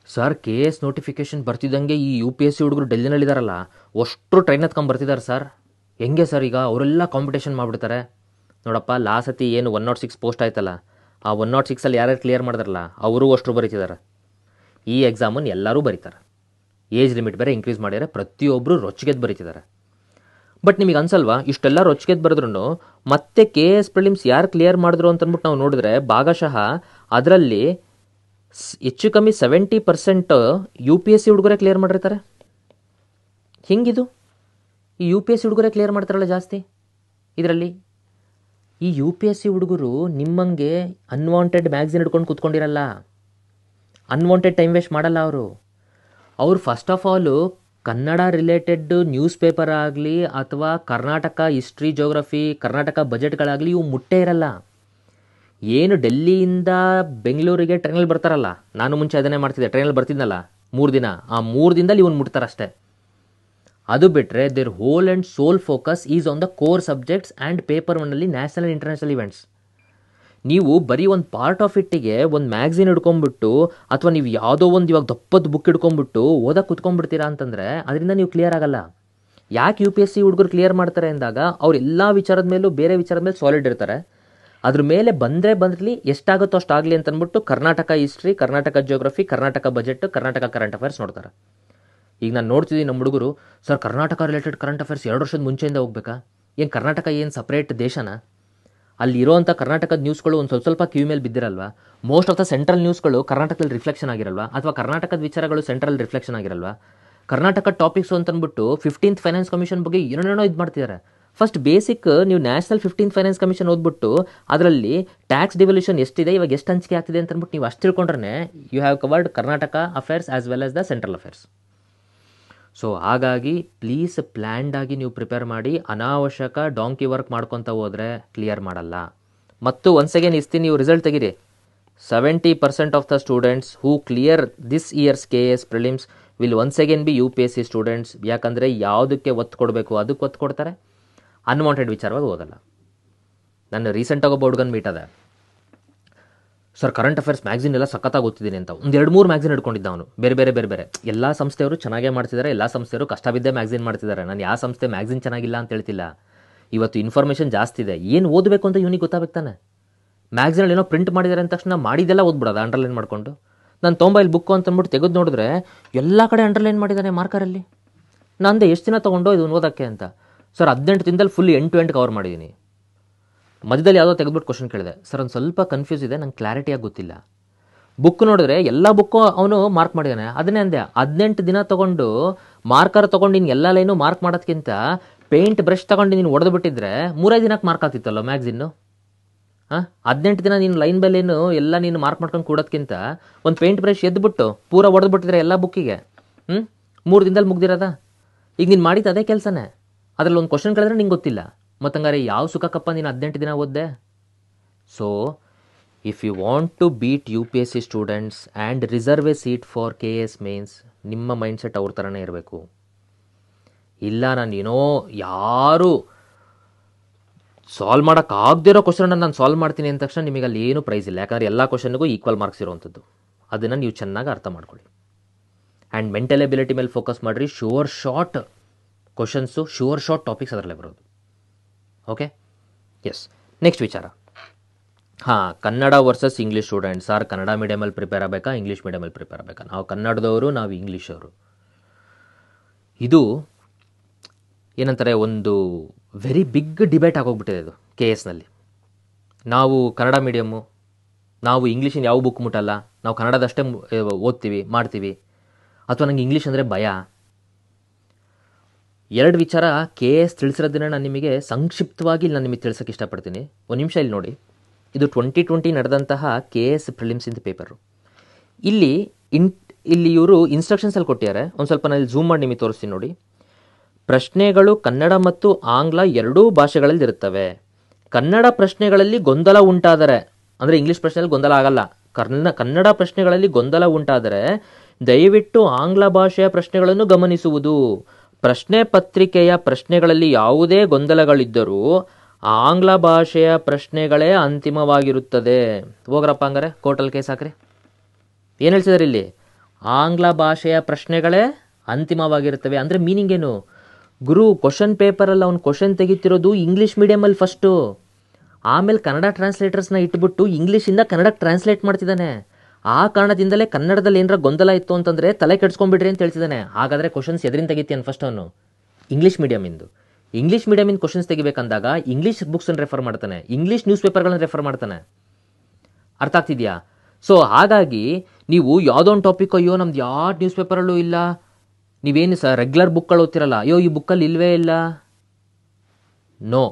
ಸರ್. KS ನೋಟಿಫಿಕೇಶನ್ ಬರ್ತಿದ್ದಂಗೆ ಈ UPSC ಹುಡುಗರು ಡೆಲ್ಲಿನಲ್ಲಿದ್ದಾರಲ್ಲ, ಅಷ್ಟು ಟ್ರೈನ್ ಹತ್ಕೊಂಡು ಬರ್ತಿದ್ದಾರೆ ಸರ್, ಹೆಂಗೆ ಸರ್? ಈಗ ಅವರೆಲ್ಲ ಕಾಂಪಿಟೇಷನ್ ಮಾಡಿಬಿಡ್ತಾರೆ. ನೋಡಪ್ಪ ಲಾಸ್ಟ್ ಸತಿ ಏನು 106 ಪೋಸ್ಟ್ ಆಯ್ತಲ್ಲ, ಆ 106 ಯಾರ್ಯಾರು ಕ್ಲಿಯರ್ ಮಾಡಿದಾರಲ್ಲ ಅವರು ಅಷ್ಟರು ಬರೀತಿದ್ದಾರೆ. ಈ ಎಕ್ಸಾಮನ್ನು ಎಲ್ಲರೂ ಬರೀತಾರೆ. ಏಜ್ ಲಿಮಿಟ್ ಬೇರೆ ಇಂಕ್ರೀಸ್ ಮಾಡಿದರೆ ಪ್ರತಿಯೊಬ್ಬರು ರೊಚ್ಚಿಗೆದ್ದು ಬರೀತಿದ್ದಾರೆ. ಬಟ್ ನಿಮಗೆ ಅನ್ಸಲ್ವಾ, ಇಷ್ಟೆಲ್ಲ ರೊಚ್ಚಿಗೆದ್ದು ಬರೆದ್ರೂ ಮತ್ತೆ KS ಪ್ರಿಲಿಮ್ಸ್ ಯಾರು ಕ್ಲಿಯರ್ ಮಾಡಿದ್ರು ಅಂತಂದ್ಬಿಟ್ಟು ನಾವು ನೋಡಿದ್ರೆ ಭಾಗಶಃ ಅದರಲ್ಲಿ ಹೆಚ್ಚು ಕಮ್ಮಿ 70% UPSC ಹುಡುಗರೇ ಕ್ಲಿಯರ್ ಮಾಡಿರ್ತಾರೆ. ಹಿಂಗಿದು ಈ UPSC ಹುಡುಗರೇ ಕ್ಲಿಯರ್ ಮಾಡ್ತಾರಲ್ಲ ಜಾಸ್ತಿ. ಇದರಲ್ಲಿ ಈ UPSC ಹುಡುಗರು ನಿಮ್ಮಂಗೆ ಅನ್ವಾಂಟೆಡ್ ಮ್ಯಾಗ್ಝಿನ್ ಹಿಡ್ಕೊಂಡು ಕೂತ್ಕೊಂಡಿರಲ್ಲ, ಅನ್ವಾಂಟೆಡ್ ಟೈಮ್ ವೇಸ್ಟ್ ಮಾಡಲ್ಲ. ಅವರು first of all Kannada related news paper ಆಗಲಿ ಅಥವಾ ಕರ್ನಾಟಕ ಹಿಸ್ಟ್ರಿ ಜೋಗ್ರಫಿ ಕರ್ನಾಟಕ ಬಜೆಟ್ಗಳಾಗಲಿ ಇವು ಮುಟ್ಟೇ ಇರಲ್ಲ. ಏನು ಡೆಲ್ಲಿಯಿಂದ ಬೆಂಗಳೂರಿಗೆ ಟ್ರೈನಲ್ಲಿ ಬರ್ತಾರಲ್ಲ, ನಾನು ಮುಂಚೆ ಅದನ್ನೇ ಮಾಡ್ತಿದ್ದೆ, ಟ್ರೈನಲ್ಲಿ ಬರ್ತಿದ್ನಲ್ಲ 3 ದಿನ, ಆ 3 ದಿನದಲ್ಲಿ ಇವನು ಮುಟ್ತಾರಷ್ಟೇ. ಅದು ಬಿಟ್ಟರೆ there whole and sole focus is on the core subjects and paper ಒನ್ನಲ್ಲಿ ನ್ಯಾಷನಲ್ ಆ್ಯಂಡ್ ಇಂಟರ್ನ್ಯಾಷನಲ್ ಇವೆಂಟ್ಸ್. ನೀವು ಬರೀ ಒಂದು ಪಾರ್ಟ್ ಆಫ್ ಇಟ್ಟಿಗೆ ಒಂದು ಮ್ಯಾಗ್ಝಿನ್ ಹಿಡ್ಕೊಂಡ್ಬಿಟ್ಟು ಅಥವಾ ನೀವು ಯಾವುದೋ ಒಂದು ಇವಾಗ ದಪ್ಪದ ಬುಕ್ ಹಿಡ್ಕೊಂಡ್ಬಿಟ್ಟು ಓದಕ್ಕೆ ಕುತ್ಕೊಂಡ್ಬಿಡ್ತೀರಾ ಅಂತಂದರೆ ಅದರಿಂದ ನೀವು ಕ್ಲಿಯರ್ ಆಗಲ್ಲ. ಯಾಕೆ UPSC ಹುಡುಗರು ಕ್ಲಿಯರ್ ಮಾಡ್ತಾರೆ ಅಂದಾಗ ಅವ್ರು ಎಲ್ಲ ವಿಚಾರದ ಮೇಲೂ ಬೇರೆ ವಿಚಾರದ ಮೇಲೆ ಸಾಲಿಡ್ ಇರ್ತಾರೆ. ಅದ್ರ ಮೇಲೆ ಬಂದಿರಲಿ, ಎಷ್ಟಾಗುತ್ತೋ ಅಷ್ಟಾಗಲಿ ಅಂತಂದ್ಬಿಟ್ಟು Karnataka history, Karnataka geography, Karnataka budget, Karnataka current affairs ನೋಡ್ತಾರೆ. ಈಗ ನಾನು ನೋಡ್ತಿದ್ದೀನಿ ನಮ್ಮ ಹುಡುಗರು, sir Karnataka related current affairs 2 ವರ್ಷದ ಮುಂಚೆಯಿಂದ ಹೋಗ್ಬೇಕಾ? ಏನು ಕರ್ನಾಟಕ ಏನು ಸಪ್ರೇಟ್ ದೇಶನಾ? ಅಲ್ಲಿ ಇರೋವಂಥ ಕರ್ನಾಟಕದ ನ್ಯೂಸ್ಗಳು ಒಂದು ಸ್ವಲ್ಪ ಕಿವಿ ಮೇಲೆ ಬಿದ್ದಿರಲ್ವಾ? ಮೋಸ್ಟ್ ಆಫ್ ದ ಸೆಂಟ್ರಲ್ ನ್ಯೂಸ್ಗಳು ಕರ್ನಾಟಕದಲ್ಲಿ ರಿಫ್ಲೆಕ್ಷನ್ ಆಗಿರಲ್ವಾ? ಅಥವಾ ಕರ್ನಾಟಕದ ವಿಚಾರಗಳು ಸೆಂಟ್ರಲ್ ರಿಫ್ಲೆಕ್ಷನ್ ಆಗಿರಲ್ವಾ? ಕರ್ನಾಟಕ ಟಾಪಿಕ್ಸು ಅಂತಂದ್ಬಿಟ್ಟು 15th ಫೈನಾನ್ಸ್ ಕಮಿಷನ್ ಬಗ್ಗೆ ಏನೇನೋ ಇದು ಮಾಡ್ತಿದ್ದಾರೆ. ಫಸ್ಟ್ ಬೇಸಿಕ್ ನೀವು ನ್ಯಾಷನಲ್ 15th ಫೈನಾನ್ಸ್ ಕಮಿಷನ್ ಓದ್ಬಿಟ್ಟು ಅದರಲ್ಲಿ ಟ್ಯಾಕ್ಸ್ ಡಿವಲ್ಯೂಷನ್ ಎಷ್ಟಿದೆ, ಇವಾಗ ಎಷ್ಟು ಹಂಚಿಕೆ ಆಗ್ತಿದೆ ಅಂತಂದ್ಬಿಟ್ಟು ನೀವು ಅಷ್ಟು ತಿಳ್ಕೊಂಡ್ರೆ you have covered Karnataka affairs as well as the central affairs. So ಹಾಗಾಗಿ ಪ್ಲೀಸ್ ಪ್ಲ್ಯಾಂಡ್ ಆಗಿ ನೀವು ಪ್ರಿಪೇರ್ ಮಾಡಿ. ಅನಾವಶ್ಯಕ ಡಾಂಕಿ ವರ್ಕ್ ಮಾಡ್ಕೊತ ಹೋದರೆ ಕ್ಲಿಯರ್ ಮಾಡಲ್ಲ. ಮತ್ತು ಒನ್ಸ್ ಅಗೇನ್ ಇಸ್ತೀನಿ, ನೀವು ರಿಸಲ್ಟ್ ತೆಗೀರಿ. 70% of the students who clear this years KS prelims will once again B UPSC students. ಯಾಕಂದರೆ ಯಾವುದಕ್ಕೆ ಒತ್ತು ಕೊಡಬೇಕು ಅದಕ್ಕೆ ಒತ್ತು ಕೊಡ್ತಾರೆ, ಅನ್ವಾಂಟೆಡ್ ವಿಚಾರವಾಗಿ ಓದಲ್ಲ. ನಾನು ರೀಸೆಂಟಾಗಿ ಒಬ್ಬ ಹುಡುಗನ ಮೀಟ್ ಅದ, ಸರ್ ಕರೆಂಟ್ ಅಫೇರ್ಸ್ ಮ್ಯಾಗ್ಝಿನ್ ಎಲ್ಲ ಸಖತ್ತಾಗಿ ಓದ್ತಿದ್ದೀನಿ ಅಂತ 1-2-3 ಮ್ಯಾಗ್ಝಿನ್ ಹಿಡ್ಕೊಂಡಿದ್ದ ಅವನು. ಬೇರೆ ಎಲ್ಲ ಸಂಸ್ಥೆಯವರು ಚೆನ್ನಾಗೇ ಮಾಡ್ತಿದ್ದಾರೆ, ಎಲ್ಲ ಸಂಸ್ಥೆಯವರು ಕಷ್ಟ ಬಿದ್ದೇ ಮ್ಯಾಗ್ಝಿನ್ ಮಾಡ್ತಿದ್ದಾರೆ. ನಾನು ಯಾವ ಸಂಸ್ಥೆ ಮ್ಯಾಗ್ಝಿನ್ ಚೆನ್ನಾಗಿಲ್ಲ ಅಂತ ಹೇಳ್ತಿಲ್ಲ. ಇವತ್ತು ಇನ್ಫಾರ್ಮೇಷನ್ ಜಾಸ್ತಿ ಇದೆ, ಏನು ಓದಬೇಕು ಅಂತ ಇವನಿಗೆ ಗೊತ್ತಾಗಬೇಕು ತಾನೆ. ಮ್ಯಾಗ್ಝಿನಲ್ಲಿ ಏನೋ ಪ್ರಿಂಟ್ ಮಾಡಿದ್ದಾರೆ ಅಂದ ತಕ್ಷಣ ಮಾಡಿದೆಲ್ಲ ಓದ್ಬಿಡೋದು ಅಂಡರ್ಲೈನ್ ಮಾಡ್ಕೊಂಡು. ನಾನು ತೊಂಬೈಲ್ ಬುಕ್ಕು ಅಂತಂದ್ಬಿಟ್ಟು ತೆಗೆದು ನೋಡಿದ್ರೆ ಎಲ್ಲ ಕಡೆ ಅಂಡರ್ಲೈನ್ ಮಾಡಿದ್ದಾನೆ ಮಾರ್ಕರಲ್ಲಿ. ನಂದೆ ಎಷ್ಟು ದಿನ ತೊಗೊಂಡು ಇದನ್ನು ಓದೋಕ್ಕೆ ಅಂತ. ಸರ್ 18 ದಿನದಲ್ಲಿ full end to end cover ಮಾಡಿದ್ದೀನಿ. ಮಧ್ಯದಲ್ಲಿ ಯಾವುದೋ ತೆಗೆದ್ಬಿಟ್ಟು ಕ್ವಶನ್ ಕೇಳಿದೆ, ಸರ್ ಒಂದು ಸ್ವಲ್ಪ ಕನ್ಫ್ಯೂಸ್ ಇದೆ, ನಂಗೆ ಕ್ಲಾರಿಟಿಯಾಗಿ ಗೊತ್ತಿಲ್ಲ. ಬುಕ್ ನೋಡಿದ್ರೆ ಎಲ್ಲ ಬುಕ್ಕು ಅವನು ಮಾರ್ಕ್ ಮಾಡಿದ್ದಾನೆ. ಅದನ್ನೇ ಅಂದೆ, 18 ದಿನ ತೊಗೊಂಡು ಮಾರ್ಕರ್ ತೊಗೊಂಡು ನೀನು ಎಲ್ಲ ಲೈನು ಮಾರ್ಕ್ ಮಾಡೋದಕ್ಕಿಂತ ಪೇಂಟ್ ಬ್ರಷ್ ತೊಗೊಂಡು ನೀನು ಹೊಡೆದು ಬಿಟ್ಟಿದ್ರೆ 3-5 ದಿನಕ್ಕೆ ಮಾರ್ಕ್ ಆಗ್ತಿತ್ತಲ್ಲ ಮ್ಯಾಗ್ಝಿನ್ನು. 18 ದಿನ ನೀನು ಲೈನ್ ಬೈ ಲೈನು ಎಲ್ಲ ನೀನು ಮಾರ್ಕ್ ಮಾಡ್ಕೊಂಡು ಕೂಡೋದಕ್ಕಿಂತ ಒಂದು ಪೇಂಟ್ ಬ್ರಷ್ ಎದ್ಬಿಟ್ಟು ಪೂರ ಹೊಡೆದು ಬಿಟ್ಟಿದ್ರೆ ಎಲ್ಲ ಬುಕ್ಕಿಗೆ 3 ದಿನದಲ್ಲಿ ಮುಗ್ದಿರೋದ. ಈಗ ನೀನು ಮಾಡಿದ್ದು ಅದೇ ಕೆಲಸನೇ. ಅದರಲ್ಲಿ ಒಂದು ಕ್ವಶನ್ ಕೇಳಿದ್ರೆ ನಿಂಗೆ ಗೊತ್ತಿಲ್ಲ, ಮತ್ತಂಗಾರೆ ಯಾವ ಸುಖಕ್ಕಪ್ಪ ನೀನು 18 ದಿನ ಓದ್ದೆ? So if you want to beat UPSC students and reserve a seat for KS mains, ನಿಮ್ಮ ಮೈಂಡ್ಸೆಟ್ ಅವ್ರ ಥರನೇ ಇರಬೇಕು. ಇಲ್ಲ ನಾನು ಏನೋ ಯಾರು ಸಾಲ್ವ್ ಮಾಡೋಕ್ಕಾಗದಿರೋ ಕ್ವಶನನ್ನು ನಾನು ಸಾಲ್ವ್ ಮಾಡ್ತೀನಿ ಅಂದ ತಕ್ಷಣ ನಿಮಗೆ ಅಲ್ಲಿ ಏನೂ ಪ್ರೈಸ್ ಇಲ್ಲ. ಯಾಕಂದರೆ ಎಲ್ಲ ಕ್ವಶನ್ನಿಗೂ ಈಕ್ವಲ್ ಮಾರ್ಕ್ಸ್ ಇರೋವಂಥದ್ದು. ಅದನ್ನು ನೀವು ಚೆನ್ನಾಗಿ ಅರ್ಥ ಮಾಡ್ಕೊಳ್ಳಿ. ಆ್ಯಂಡ್ ಮೆಂಟಲ್ ಎಬಿಲಿಟಿ ಮೇಲೆ ಫೋಕಸ್ ಮಾಡಿರಿ. Sure shot questions, sure shot topics ಅದರಲ್ಲೇ ಬರೋದು. Okay, yes. ನೆಕ್ಸ್ಟ್ ವಿಚಾರ, Kannada versus English students. Or Kannada ಮೀಡಿಯಮಲ್ಲಿ ಪ್ರಿಪೇರ್ ಆಗಬೇಕಾ, ಇಂಗ್ಲೀಷ್ ಮೀಡಿಯಮಲ್ಲಿ ಪ್ರಿಪೇರ್ ಆಗಬೇಕಾ? ನಾವು ಕನ್ನಡದವರು, ನಾವು ಇಂಗ್ಲೀಷವರು. ಇದು ಏನಂತಾರೆ, ಒಂದು ವೆರಿ ಬಿಗ್ ಡಿಬೇಟ್ ಆಗೋಗ್ಬಿಟ್ಟಿದೆ ಇದು KSನಲ್ಲಿ. ನಾವು ಕನ್ನಡ ಮೀಡಿಯಮ್ಮು, ನಾವು ಇಂಗ್ಲೀಷಿನ ಯಾವ ಬುಕ್ ಮುಟ್ಟಲ್ಲ, ನಾವು ಕನ್ನಡದಷ್ಟೇ ಓದ್ತೀವಿ ಮಾಡ್ತೀವಿ, ಅಥವಾ ನನಗೆ ಇಂಗ್ಲೀಷ್ ಅಂದರೆ ಭಯ. 2 ವಿಚಾರ KS ತಿಳಿಸಿರೋದನ್ನ ನಾನು ನಿಮಗೆ ಸಂಕ್ಷಿಪ್ತವಾಗಿ ನಾನು ನಿಮಗೆ ತಿಳಿಸೋಕ್ಕೆ ಇಷ್ಟಪಡ್ತೀನಿ. ಒಂದು ನಿಮಿಷ ಇಲ್ಲಿ ನೋಡಿ. ಇದು 2020 ನಡೆದಂತಹ KS ಪ್ರಿಲಿಮ್ಸಿಂದ ಪೇಪರು. ಇಲ್ಲಿ ಇವರು ಇನ್ಸ್ಟ್ರಕ್ಷನ್ಸಲ್ಲಿ ಕೊಟ್ಟಿದ್ದಾರೆ. ಒಂದು ಸ್ವಲ್ಪ ನಾನು ಝೂಮ್ ಮಾಡಿ ನಿಮಗೆ ತೋರಿಸ್ತೀನಿ ನೋಡಿ. ಪ್ರಶ್ನೆಗಳು ಕನ್ನಡ ಮತ್ತು ಆಂಗ್ಲ ಎರಡೂ ಭಾಷೆಗಳಲ್ಲಿ ಇರುತ್ತವೆ. ಕನ್ನಡ ಪ್ರಶ್ನೆಗಳಲ್ಲಿ ಗೊಂದಲ ಉಂಟಾದರೆ, ಅಂದರೆ ಇಂಗ್ಲೀಷ್ ಪ್ರಶ್ನೆಯಲ್ಲಿ ಗೊಂದಲ ಆಗಲ್ಲ, ಕನ್ನಡ ಪ್ರಶ್ನೆಗಳಲ್ಲಿ ಗೊಂದಲ ಉಂಟಾದರೆ ದಯವಿಟ್ಟು ಆಂಗ್ಲ ಭಾಷೆಯ ಪ್ರಶ್ನೆಗಳನ್ನು ಗಮನಿಸುವುದು. ಪ್ರಶ್ನೆ ಪತ್ರಿಕೆಯ ಪ್ರಶ್ನೆಗಳಲ್ಲಿ ಯಾವುದೇ ಗೊಂದಲಗಳಿದ್ದರೂ ಆಂಗ್ಲ ಭಾಷೆಯ ಪ್ರಶ್ನೆಗಳೇ ಅಂತಿಮವಾಗಿರುತ್ತದೆ. ಹೋಗ್ರಪ್ಪ ಹಂಗಾರೆ ಕೋರ್ಟಲ್ಲಿ ಕೇಸ್ ಹಾಕ್ರಿ. ಏನು ಹೇಳ್ತಿದ್ದಾರೆ ಇಲ್ಲಿ? ಆಂಗ್ಲ ಭಾಷೆಯ ಪ್ರಶ್ನೆಗಳೇ ಅಂತಿಮವಾಗಿರುತ್ತವೆ ಅಂದರೆ ಮೀನಿಂಗ್ ಏನು? ಗುರು ಕ್ವಶನ್ ಪೇಪರಲ್ಲಿ ಅವ್ನು ಕ್ವಶನ್ ತೆಗಿತಿರೋದು ಇಂಗ್ಲೀಷ್ ಮೀಡಿಯಮಲ್ಲಿ ಫಸ್ಟು. ಆಮೇಲೆ ಕನ್ನಡ ಟ್ರಾನ್ಸ್ಲೇಟರ್ಸ್ನ ಇಟ್ಬಿಟ್ಟು ಇಂಗ್ಲೀಷಿಂದ ಕನ್ನಡಕ್ಕೆ ಟ್ರಾನ್ಸ್ಲೇಟ್ ಮಾಡ್ತಿದ್ದಾನೆ. ಆ ಕಾರಣದಿಂದಲೇ ಕನ್ನಡದಲ್ಲಿ ಏನಾರ ಗೊಂದಲ ಇತ್ತು ಅಂತಂದರೆ ತಲೆ ಕೆಡ್ಸ್ಕೊಂಡ್ಬಿಡ್ರಿ ಅಂತ ಹೇಳ್ತಿದ್ದಾನೆ. ಹಾಗಾದರೆ ಕ್ವಶನ್ಸ್ ಎದರಿಂದ ತೆಗಿತೀಯನ್ ಫಸ್ಟ್ ಅವನು? ಇಂಗ್ಲೀಷ್ ಮೀಡಿಯಮಿಂದು. ಇಂಗ್ಲೀಷ್ ಮೀಡಿಯಮಿಂದ ಕ್ವಶನ್ಸ್ ತೆಗಿಬೇಕಂದಾಗ ಇಂಗ್ಲೀಷ್ ಬುಕ್ಸನ್ನು ರೆಫರ್ ಮಾಡ್ತಾನೆ, ಇಂಗ್ಲೀಷ್ ನ್ಯೂಸ್ ಪೇಪರ್ಗಳನ್ನ ರೆಫರ್ ಮಾಡ್ತಾನೆ. ಅರ್ಥ ಆಗ್ತಿದೆಯಾ? ಸೊ ಹಾಗಾಗಿ ನೀವು ಯಾವುದೋ ಒಂದು ಟಾಪಿಕ್, ಅಯ್ಯೋ ನಮ್ದು ಯಾವ ನ್ಯೂಸ್ ಪೇಪರಲ್ಲೂ ಇಲ್ಲ, ನೀವೇನು ರೆಗ್ಯುಲರ್ ಬುಕ್ಗಳು ಓದ್ತಿರಲ್ಲ, ಅಯ್ಯೋ ಈ ಬುಕ್ಕಲ್ಲಿ ಇಲ್ಲವೇ ಇಲ್ಲ. ನೋ,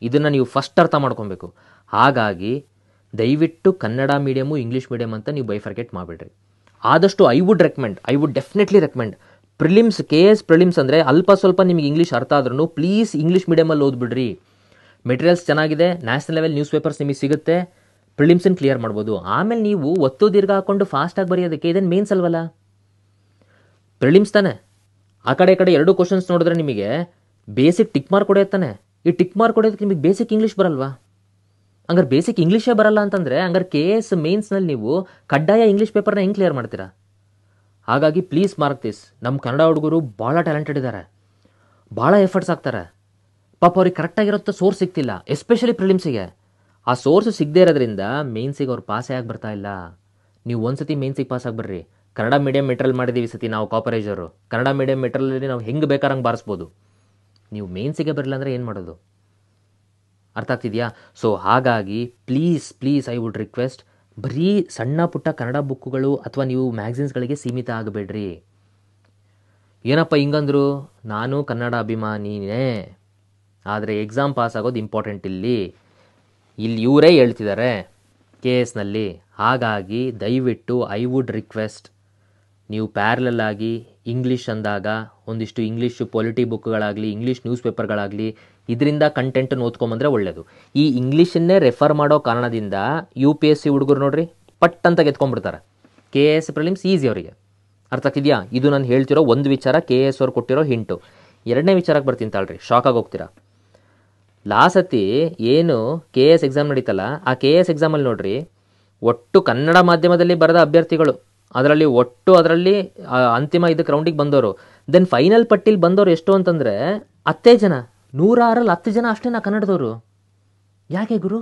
ಇದನ್ನು ನೀವು ಫಸ್ಟ್ ಅರ್ಥ ಮಾಡ್ಕೊಬೇಕು. ಹಾಗಾಗಿ ದಯವಿಟ್ಟು ಕನ್ನಡ ಮೀಡಿಯಮು ಇಂಗ್ಲೀಷ್ ಮೀಡಿಯಮ್ ಅಂತ ನೀವು ಬೈಫರ್ಕೇಟ್ ಮಾಡಿಬಿಡ್ರಿ. ಆದಷ್ಟು I would definitely recommend prelims, KS prelims ಅಂದರೆ ಅಲ್ಪ ಸ್ವಲ್ಪ ನಿಮಗೆ ಇಂಗ್ಲೀಷ್ ಅರ್ಥ ಆದ್ರೂ ಪ್ಲೀಸ್ ಇಂಗ್ಲೀಷ್ ಮೀಡಿಯಮಲ್ಲಿ ಓದ್ಬಿಡ್ರಿ. ಮೆಟೀರಿಯಲ್ಸ್ ಚೆನ್ನಾಗಿದೆ, ನ್ಯಾಷನಲ್ ಲೆವೆಲ್ ನ್ಯೂಸ್ ಪೇಪರ್ಸ್ ನಿಮಗೆ ಸಿಗುತ್ತೆ, ಪ್ರಿಲಿಮ್ಸನ್ನು ಕ್ಲಿಯರ್ ಮಾಡ್ಬೋದು. ಆಮೇಲೆ ನೀವು ಒತ್ತು ದೀರ್ಘ ಹಾಕೊಂಡು ಫಾಸ್ಟಾಗಿ ಬರೆಯೋದಕ್ಕೆ ಇದನ್ನು ಮೇನ್ಸ್ ಅಲ್ವಲ್ಲ, ಪ್ರಿಲಿಮ್ಸ್ ತಾನೆ. ಆ ಕಡೆ ಎರಡು ಕ್ವಶನ್ಸ್ ನೋಡಿದ್ರೆ ನಿಮಗೆ ಬೇಸಿಕ್ ಟಿಕ್ ಮಾರ್ಕ್ ಹೊಡೆಯುತ್ತಾನೆ. ಈ ಟಿಕ್ ಮಾರ್ಕ್ ಹೊಡೆಯೋದಕ್ಕೆ ನಿಮಗೆ ಬೇಸಿಕ್ ಇಂಗ್ಲೀಷ್ ಬರಲ್ವಾ? ಹಂಗಾರೆ ಬೇಸಿಕ್ ಇಂಗ್ಲೀಷೇ ಬರಲ್ಲ ಅಂತಂದರೆ ಹಂಗಾರೆ KS ಮೇನ್ಸ್ನಲ್ಲಿ ನೀವು ಕಡ್ಡಾಯ ಇಂಗ್ಲೀಷ್ ಪೇಪರ್ನ ಹೆಂಗೆ ಕ್ಲಿಯರ್ ಮಾಡ್ತೀರಾ? ಹಾಗಾಗಿ ಪ್ಲೀಸ್ ಮಾರ್ಕ್ ದಿಸ್. ನಮ್ಮ ಕನ್ನಡ ಹುಡುಗರು ಭಾಳ ಟ್ಯಾಲೆಂಟೆಡ್ ಇದ್ದಾರೆ, ಭಾಳ ಎಫರ್ಟ್ಸ್ ಹಾಕ್ತಾರೆ. ಪಾಪ ಅವ್ರಿಗೆ ಕರೆಕ್ಟಾಗಿರೋ ಸೋರ್ಸ್ ಸಿಗ್ತಿಲ್ಲ, ಎಸ್ಪೆಷಲಿ ಪ್ರಿಲಿಮ್ಸಿಗೆ. ಆ ಸೋರ್ಸ್ ಸಿಗದೇ ಇರೋದ್ರಿಂದ ಮೇನ್ಸಿಗೆ ಅವ್ರು ಪಾಸೇ ಆಗಿ ಬರ್ತಾ ಇಲ್ಲ. ನೀವು ಒಂದ್ಸತಿ ಮೇನ್ಸಿಗೆ ಪಾಸ್ ಆಗಿಬರ್ರಿ. ಕನ್ನಡ ಮೀಡಿಯಮ್ ಮೆಟ್ರಲ್ ಮಾಡಿದ್ದೀವಿ ಸತಿ ನಾವು ಕಾಪರೇಜರು. ಕನ್ನಡ ಮೀಡಿಯಮ್ ಮೆಟ್ರಲಲ್ಲಿ ನಾವು ಹೆಂಗೆ ಬೇಕಾರಂಗೆ ಬಾರಿಸ್ಬೋದು. ನೀವು ಮೇನ್ಸಿಗೆ ಬರಲಿಲ್ಲ ಅಂದರೆ ಏನು ಮಾಡೋದು? ಅರ್ಥ ಆಗ್ತಿದೆಯಾ? ಸೊ ಹಾಗಾಗಿ ಪ್ಲೀಸ್ ಐ ವುಡ್ ರಿಕ್ವೆಸ್ಟ್, ಬರೀ ಸಣ್ಣ ಪುಟ್ಟ ಕನ್ನಡ ಬುಕ್ಕುಗಳು ಅಥವಾ ನೀವು ಮ್ಯಾಗ್ಝಿನ್ಸ್ಗಳಿಗೆ ಸೀಮಿತ ಆಗಬೇಡ್ರಿ. ಏನಪ್ಪ ಹಿಂಗಂದ್ರು, ನಾನು ಕನ್ನಡ ಅಭಿಮಾನಿನೇ, ಆದರೆ ಎಕ್ಸಾಮ್ ಪಾಸ್ ಆಗೋದು ಇಂಪಾರ್ಟೆಂಟ್. ಇಲ್ಲಿ ಇವರೇ ಹೇಳ್ತಿದ್ದಾರೆ KSನಲ್ಲಿ. ಹಾಗಾಗಿ ದಯವಿಟ್ಟು ಐ ವುಡ್ ರಿಕ್ವೆಸ್ಟ್, ನೀವು ಪ್ಯಾರಲಲ್ ಆಗಿ ಇಂಗ್ಲೀಷ್ ಅಂದಾಗ ಒಂದಿಷ್ಟು ಇಂಗ್ಲೀಷು ಪೊಲಿಟಿ ಬುಕ್ಗಳಾಗಲಿ, ಇಂಗ್ಲೀಷ್ ನ್ಯೂಸ್ ಪೇಪರ್ಗಳಾಗಲಿ, ಇದರಿಂದ ಕಂಟೆಂಟನ್ನು ಓದ್ಕೊಂಬಂದರೆ ಒಳ್ಳೆಯದು. ಈ ಇಂಗ್ಲೀಷನ್ನೇ ರೆಫರ್ ಮಾಡೋ ಕಾರಣದಿಂದ UPSC ಹುಡುಗರು ನೋಡ್ರಿ ಪಟ್ ಅಂತ ಗೆದ್ಕೊಂಡ್ಬಿಡ್ತಾರೆ. KS ಪ್ರಿಲಿಮ್ಸ್ ಈಸಿ ಅವರಿಗೆ. ಅರ್ಥ ಆಗ್ತಿದೆಯಾ? ಇದು ನಾನು ಹೇಳ್ತಿರೋ ಒಂದು ವಿಚಾರ, KS ಅವ್ರು ಕೊಟ್ಟಿರೋ ಹಿಂಟು. ಎರಡನೇ ವಿಚಾರಕ್ಕೆ ಬರ್ತೀನಿ ತಾಳ್ರಿ, ಶಾಕಾಗಿ ಹೋಗ್ತೀರಾ. ಲಾಸ್ಟ್ ಸತಿ ಏನು KS ಎಕ್ಸಾಮ್ ನಡೀತಲ್ಲ, ಆ KS ಎಕ್ಸಾಮಲ್ಲಿ ನೋಡ್ರಿ, ಒಟ್ಟು ಕನ್ನಡ ಮಾಧ್ಯಮದಲ್ಲಿ ಬರೆದ ಅಭ್ಯರ್ಥಿಗಳು ಅದರಲ್ಲಿ ಅಂತಿಮ ಇದಕ್ಕೆ ರೌಂಡಿಗೆ ಬಂದವರು, ದೆನ್ ಫೈನಲ್ ಪಟ್ಟಿಲಿ ಬಂದವರು ಎಷ್ಟು ಅಂತಂದರೆ 10 ಜನ. 106ರಲ್ಲಿ 10 ಜನ ಅಷ್ಟೇ ಕನ್ನಡದವರು. ಯಾಕೆ ಗುರು?